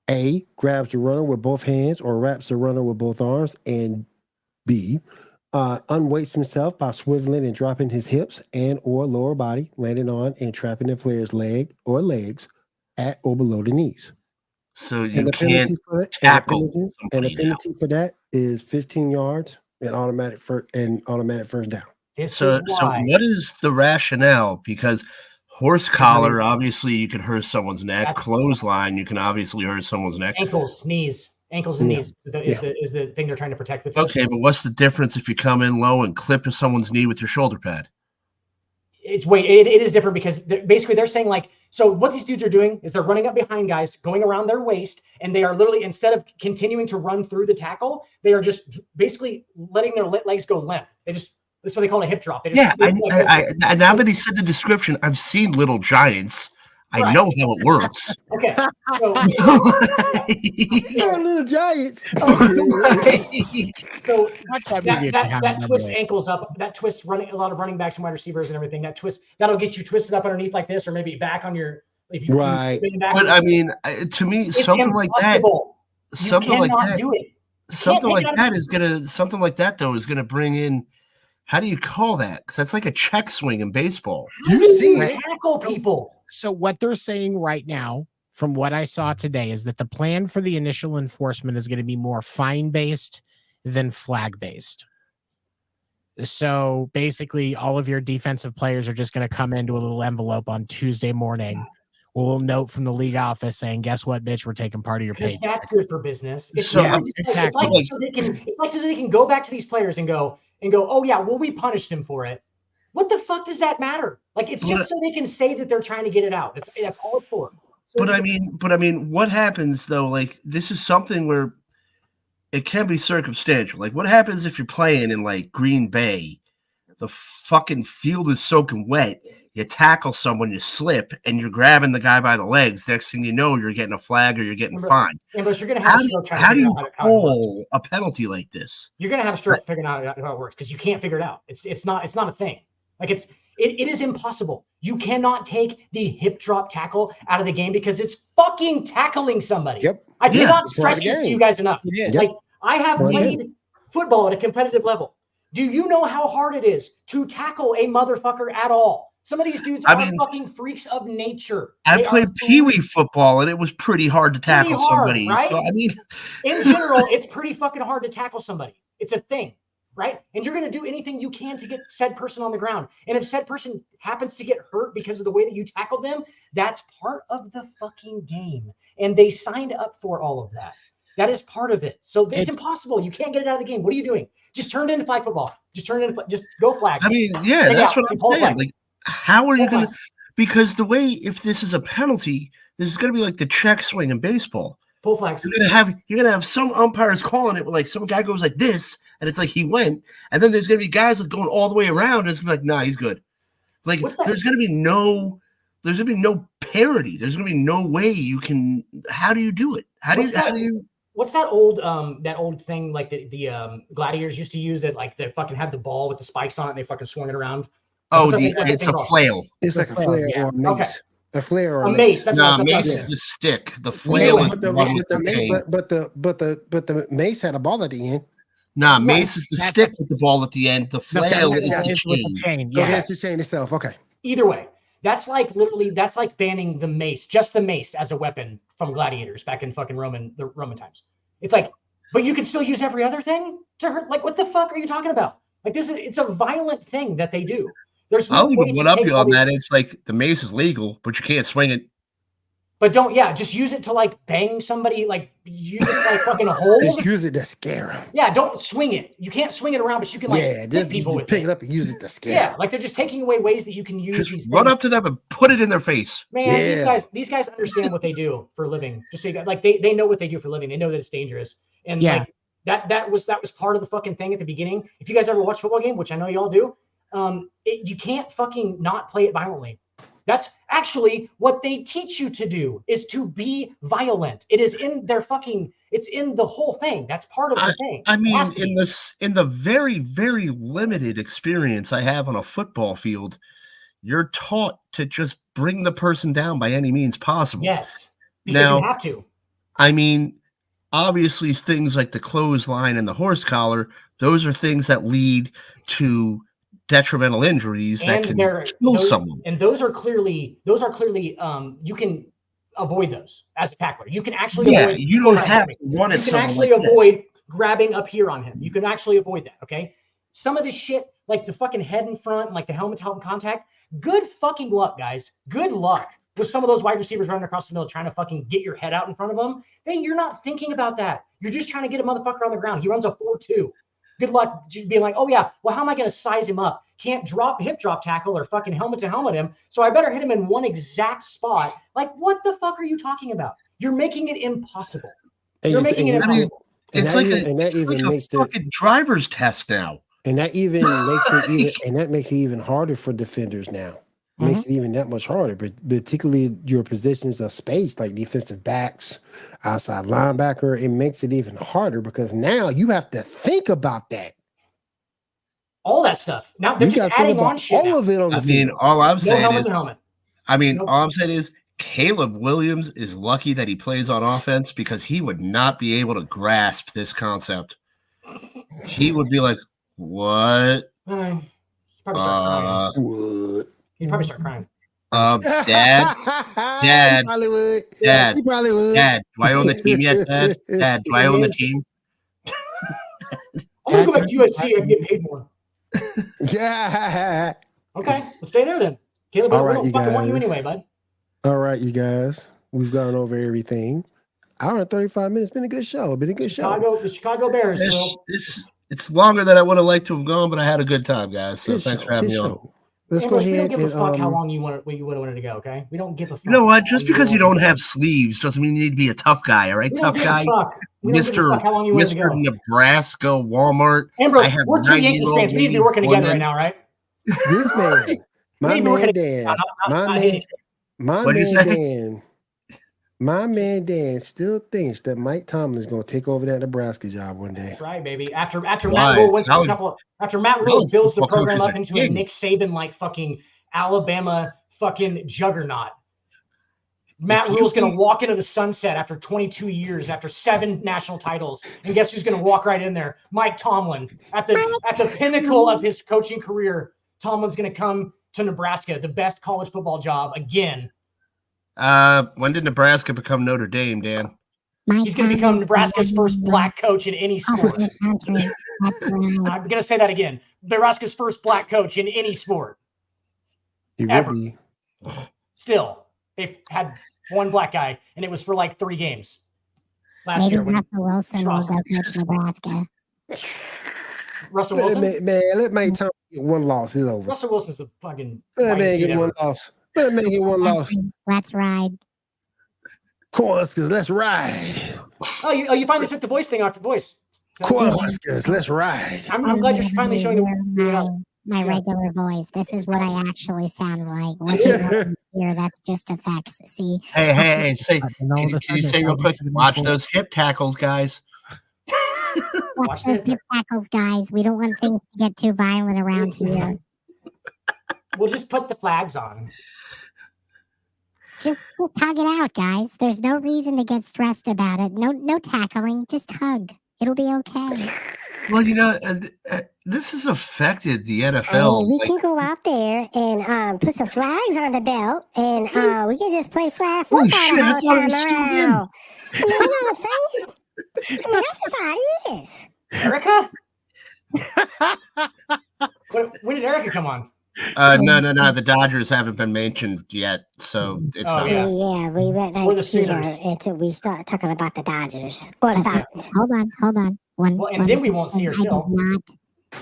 A, grabs the runner with both hands or wraps the runner with both arms, and B, unweights himself by swiveling and dropping his hips and or lower body, landing on and trapping the player's leg or legs at or below the knees. So you can't tackle. And the penalty for that is 15 yards and automatic first down. So what is the rationale? Because horse collar, obviously you can hurt someone's neck. Clothesline, you can obviously hurt someone's neck. Ankles and knees is the thing they're trying to protect with. Okay, but what's the difference if you come in low and clip someone's knee with your shoulder pad? it is different because they're saying like, so what these dudes are doing is they're running up behind guys, going around their waist, and they are literally, instead of continuing to run through the tackle, they are just basically letting their legs go limp. That's what they call a hip drop. They just, now that he said the description, I've seen Little Giants. I know how it works. Okay. So, Little Giants. So that twist ankles up, that twist running, a lot of running backs and wide receivers and everything, that twist, that'll get you twisted up underneath like this, or maybe back on your, if you right. But I mean, to me, something like that, something like that though is gonna bring in, how do you call that? Because that's like a check swing in baseball. You see tackle people. So what they're saying right now, from what I saw today, is that the plan for the initial enforcement is going to be more fine-based than flag-based. So basically, all of your defensive players are just going to come into a little envelope on Tuesday morning. A little note from the league office saying, "Guess what, bitch? We're taking part of your pay." That's good for business. It's exactly. It's like so they can go back to these players and go, oh yeah, well, we punished him for it. What the fuck does that matter? Like, it's just so they can say that they're trying to get it out. That's all it's for. So but I mean, what happens though? Like, this is something where it can be circumstantial. Like, what happens if you're playing in like Green Bay? The fucking field is soaking wet. You tackle someone, you slip, and you're grabbing the guy by the legs. Next thing you know, you're getting a flag or you're getting fined. Yeah, but you're gonna have how do you pull a penalty like this? You're gonna have a stroke figuring out how it works because you can't figure it out. It's not a thing. Like it is impossible. You cannot take the hip drop tackle out of the game because it's fucking tackling somebody. Yep. I cannot stress this to you guys enough. Like, I have played football at a competitive level. Do you know how hard it is to tackle a motherfucker at all? Some of these dudes are fucking freaks of nature. I played Pee-wee football, and it was pretty hard to tackle somebody. Right? So, I mean, in general, it's pretty fucking hard to tackle somebody. It's a thing, right? And you're going to do anything you can to get said person on the ground. And if said person happens to get hurt because of the way that you tackled them, that's part of the fucking game. And they signed up for all of that. That is part of it. So it's impossible. You can't get it out of the game. What are you doing? Just turn it into flag football. Just go flag. I mean, yeah, that's what I'm saying. Like, how are you going to? Because the way, if this is a penalty, this is going to be like the check swing in baseball. Pull flags. You're gonna have some umpires calling it, like some guy goes like this, and it's like he went, and then there's gonna be guys like going all the way around, and it's gonna be like, nah, he's good. Like, there's gonna be no parity. There's gonna be no way you can. How do you do it? How do you? What's that old thing like the gladiators used to use, that like they fucking had the ball with the spikes on it and they fucking swung it around? Oh, it's a flail. It's like a flail or a mace. Okay. A flail or a mace. No, mace is the stick. The flail is the one with the chain. But the mace had a ball at the end. Nah, mace is the stick with the ball at the end. The flail is the chain. Yeah, it's the chain itself. Okay. Either way, that's like banning the mace, just the mace as a weapon from gladiators back in fucking the Roman times. It's like, but you can still use every other thing to hurt. Like, what the fuck are you talking about? Like, it's a violent thing that they do. There's no I'll even one up you on that. It's like the mace is legal, but you can't swing it. But just use it to like bang somebody, like use it to like fucking hold. Just use it to scare them. Yeah, don't swing it. You can't swing it around, but you can like just people with pick it up and use it to scare. Yeah, like they're just taking away ways that you can use these run things. up to them and put it in their face. Man, these guys understand what they do for a living. Just so like they know what they do for a living. They know that it's dangerous. And like that was part of the fucking thing at the beginning. If you guys ever watch a football game, which I know y'all do, you can't fucking not play it violently. That's actually what they teach you to do, is to be violent. It is in their it's in the whole thing. That's part of the thing. I mean, in the very, very limited experience I have on a football field, you're taught to just bring the person down by any means possible. Yes, because you have to. I mean, obviously things like the clothesline and the horse collar, those are things that lead to detrimental injuries that can kill someone. And those are clearly you can avoid those as a tackler. You can actually avoid, you don't have to run it. You can actually avoid grabbing up here on him. You can actually avoid that. Okay. Some of this shit, like the fucking head in front, like the helmet to helmet contact. Good fucking luck, guys. Good luck with some of those wide receivers running across the middle trying to fucking get your head out in front of them. Then you're not thinking about that. You're just trying to get a motherfucker on the ground. He runs a 4.2. Good luck being like, oh yeah, well, how am I going to size him up? Can't hip drop tackle or fucking helmet to helmet him. So I better hit him in one exact spot. Like, what the fuck are you talking about? You're making it impossible. You're making it impossible. It's like a fucking driver's test now. And that even makes it even harder for defenders now. It makes it even that much harder, but particularly your positions of space, like defensive backs, outside linebacker, it makes it even harder because now you have to think about that. All that stuff. Now they're just adding on shit. All of it on the field. All I'm saying is, helmet. all I'm saying is Caleb Williams is lucky that he plays on offense because he would not be able to grasp this concept. He would be like, what? He'd probably start crying. What? He'd probably start crying. Dad, he probably would. Dad, he probably would. Dad, do I own the team yet, Dad? Dad, do I own the team? I'm gonna go back to USC and get paid more. Yeah. Okay, let's stay there then. Caleb, All we right, don't you fucking want guys. you anyway, bud. All right, you guys. We've gone over everything. Hour and 35 minutes. Been a good show. The Chicago Bears. It's longer than I would have liked to have gone, but I had a good time, guys. So Good thanks show, for having good me on. show. Let's Hey, go Rose, ahead. we don't give a fuck how and, long you would have wanted to go, okay? We don't give a fuck. You know what? Just how long because you wanted don't to go. have sleeves doesn't mean you need to be a tough guy, all right? We Tough don't give a guy. fuck. We don't give a fuck how long you wanted to Mr. go. Nebraska Walmart. Ambrose, I have we're two Yankees 90-year-old fans. We need to be lady working together woman. right now, right? This man, my need to be working man together. Dan, Not my hating. What'd you man say? Dan, my man Dan still thinks that Mike Tomlin's going to take over that Nebraska job one day. Right, baby. After Matt Why? Rule wins a College- couple. After Matt Rule college builds the football program coaches up are into a king. Nick Saban like fucking Alabama fucking juggernaut. Matt Rule's going to walk into the sunset after 22 years, after 7 national titles, and guess who's going to walk right in there? Mike Tomlin. At the pinnacle of his coaching career, Tomlin's going to come to Nebraska, the best college football job again. When did Nebraska become Notre Dame, Dan? He's going to become Nebraska's first black coach in any sport. I'm going to say that again. Nebraska's first black coach in any sport. He Ever. will be. Still, they've had one black guy, and it was for like 3 games last Maybe year. Russell Wilson will go coach Nebraska. Russell Wilson? Let Mike Tomlin get one loss. It's over. Russell Wilson's a fucking. Let man whitest get one ever. loss. Let man get one loss. Let's ride. Cornhuskers, let's ride. Oh, you finally took the voice thing off your voice. Cornhuskers, let's ride. I'm glad you're finally showing my regular voice. This is what I actually sound like. What you don't hear, that's just effects. See? Hey, say, can you say real quick? Watch those hip tackles, guys. Watch those hip tackles, guys. We don't want things to get too violent around here. We'll just put the flags on. Just hug it out, guys. There's no reason to get stressed about it. No tackling. Just hug. It'll be okay. Well, this has affected the NFL. We can go out there and put some flags on the belt, and we can just play flag football shit, I the thought whole it time was still in. around. I mean, you know what I'm saying? I mean, that's just how it is. Erica? When did Erica come on? No. The Dodgers haven't been mentioned yet, so it's not. Yeah, we went Or the nice here Sooners. until we start talking about the Dodgers or the Falcons. Hold on. Then we won't see her still.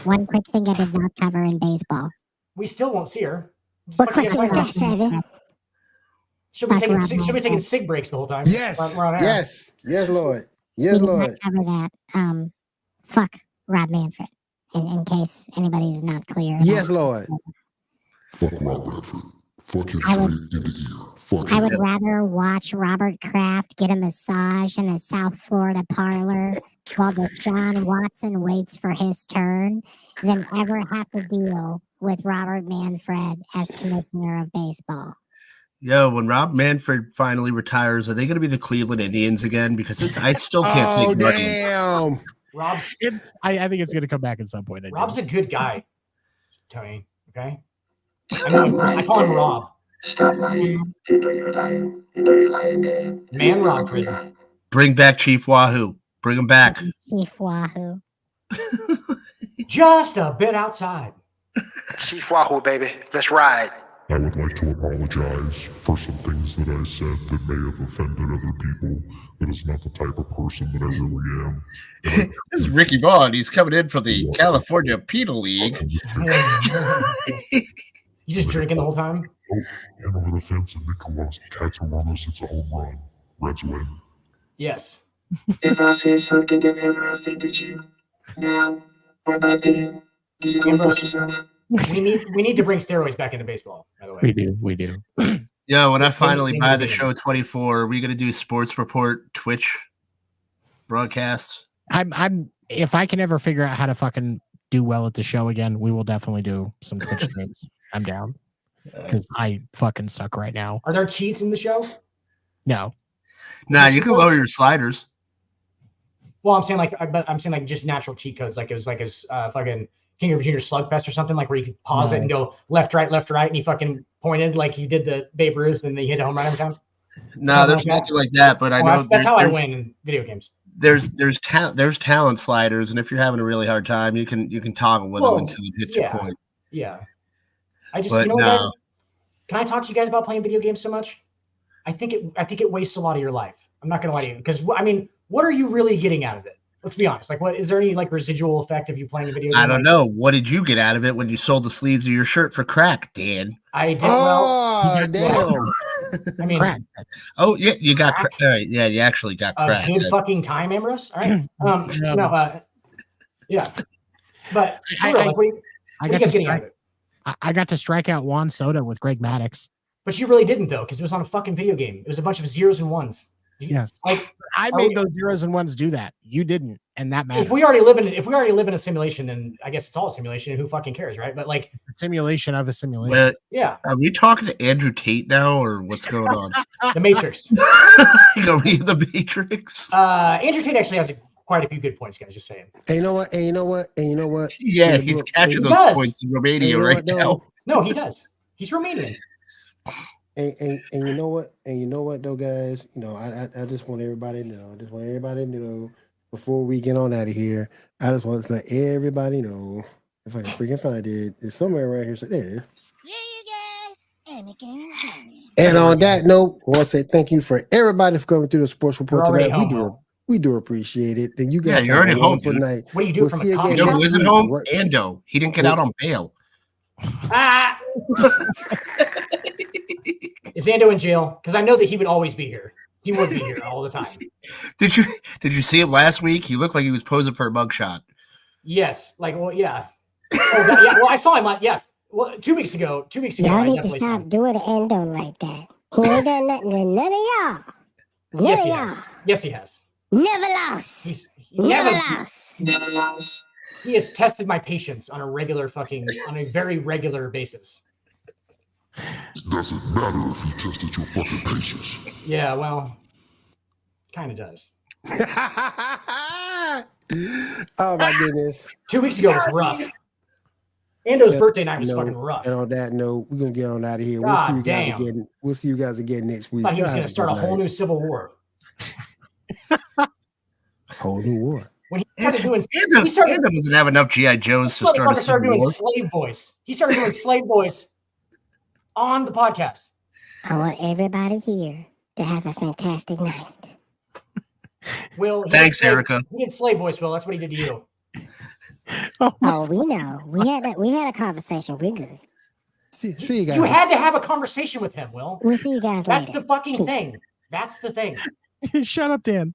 One quick thing I did not cover in baseball. We still won't see her. What question was that, Seven? She'll be taking sig breaks the whole time. Yes. We're on air. Yes, Lord. We Yes, did Lord. not cover that. Fuck Rob Manfred. In case anybody's not clear. Yes, Lord. Fuck Rob Manfred. Fuck him I would- straight in the ear. Fuck I him. would rather watch Robert Kraft get a massage in a South Florida parlor while Deshaun Watson waits for his turn than ever have to deal with Robert Manfred as commissioner of baseball. Yo, when Rob Manfred finally retires, are they going to be the Cleveland Indians again? Because I still can't say Oh, Guardians. damn. Rob's I think it's going to come back at some point. Rob's a good guy, Tony. Okay. I call him Rob. Man Rodford. Bring back Chief Wahoo. Bring him back. Chief Wahoo. Just a bit outside. Chief Wahoo, baby. Let's ride. I would like to apologize for some things that I said that may have offended other people. That is not the type of person that I really am. This is Ricky Vaughn. He's coming in from the California Penal League. He's just drinking the whole time. And over the fence and Nicholas. Cats are on us. It's a home run. Reds win. Yes. If I say something that ever offended you, now or back then, do you go fuck yourself? We need to bring steroids back into baseball, by the way. We do. Yeah, when I finally buy the show 24, are we gonna do sports report Twitch broadcasts? I'm if I can ever figure out how to fucking do well at the show again, we will definitely do some Twitch streams. I'm down. Because I fucking suck right now. Are there cheats in the show? No. Nah, you can lower your sliders. Well, I'm saying like just natural cheat codes, like it was like his fucking King of Junior Slugfest or something, like where you could pause it and go left, right, and he fucking pointed like he did the Babe Ruth and then he hit a home run every time. No, there's nothing like that, but I know that's how I win in video games. There's talent sliders, and if you're having a really hard time, you can toggle with them until it hits your point. Yeah. Guys, can I talk to you guys about playing video games so much? I think it wastes a lot of your life. I'm not gonna lie to you, because I mean, what are you really getting out of it? Let's be honest. Like, what is there any like residual effect of you playing a video game? I don't know. What did you get out of it when you sold the sleeves of your shirt for crack, Dan? I did well. Damn. I mean, crack. Oh yeah, you got crack. Yeah, you actually got crack. Good fucking time, Ambrose. All right. Yeah. But what are you guys getting out of it? I got to strike out Juan Soto with Greg Maddux. But you really didn't, though, because it was on a fucking video game. It was a bunch of zeros and ones. Yes, I made those zeros and ones do that. You didn't, and that matters. If we already live in a simulation, then I guess it's all a simulation. And who fucking cares, right? But like, it's a simulation of a simulation. But, yeah. Are we talking to Andrew Tate now, or what's going on? The Matrix. Are we in the Matrix? Andrew Tate actually has quite a few good points, guys. Just saying. And you know what? Yeah, he's catching those points in Romania right now. No, he does. He's Romanian. And you know what though, guys, I just want everybody to know, before we get on out of here, I just want to let everybody know, if I can freaking find it, it's somewhere right here. So there it is. And on that note, I want to say thank you for everybody for coming through the sports report tonight. We do appreciate it. And you guys, you're already home tonight. What do you do from a You know who isn't home? Ando. He didn't get out on bail. Is Ando in jail? Because I know that he would always be here. He would be here all the time. Did you see him last week? He looked like he was posing for a mugshot. Yes. Like, well, yeah. Oh, God, yeah. Well, I saw him. Yeah. Well, 2 weeks ago. Y'all need to stop doing Ando like that. He ain't done nothing to none of y'all. None of y'all. Yes, he has. Never lost. Never lost. He has tested my patience on a very regular basis. It doesn't matter if you tested your fucking patience. Yeah, well, kind of does. Oh my goodness. 2 weeks ago was rough. Ando's birthday night was fucking rough. And on that note, we're gonna get on out of here. We'll see you guys again next week. I thought he was gonna start a whole new civil war. Whole new war. When he started doing, Ando doesn't have enough GI Joes to start a civil war. Slave voice. He started doing slave voice on the podcast. I want everybody here to have a fantastic night. Will, thanks, Erica. He did slave voice, Will. That's what he did to you. Oh, we know. We had a conversation. We're good. See you guys. You had to have a conversation with him, Will. We'll see you guys That's later. the fucking thing. That's the thing. Shut up, Dan.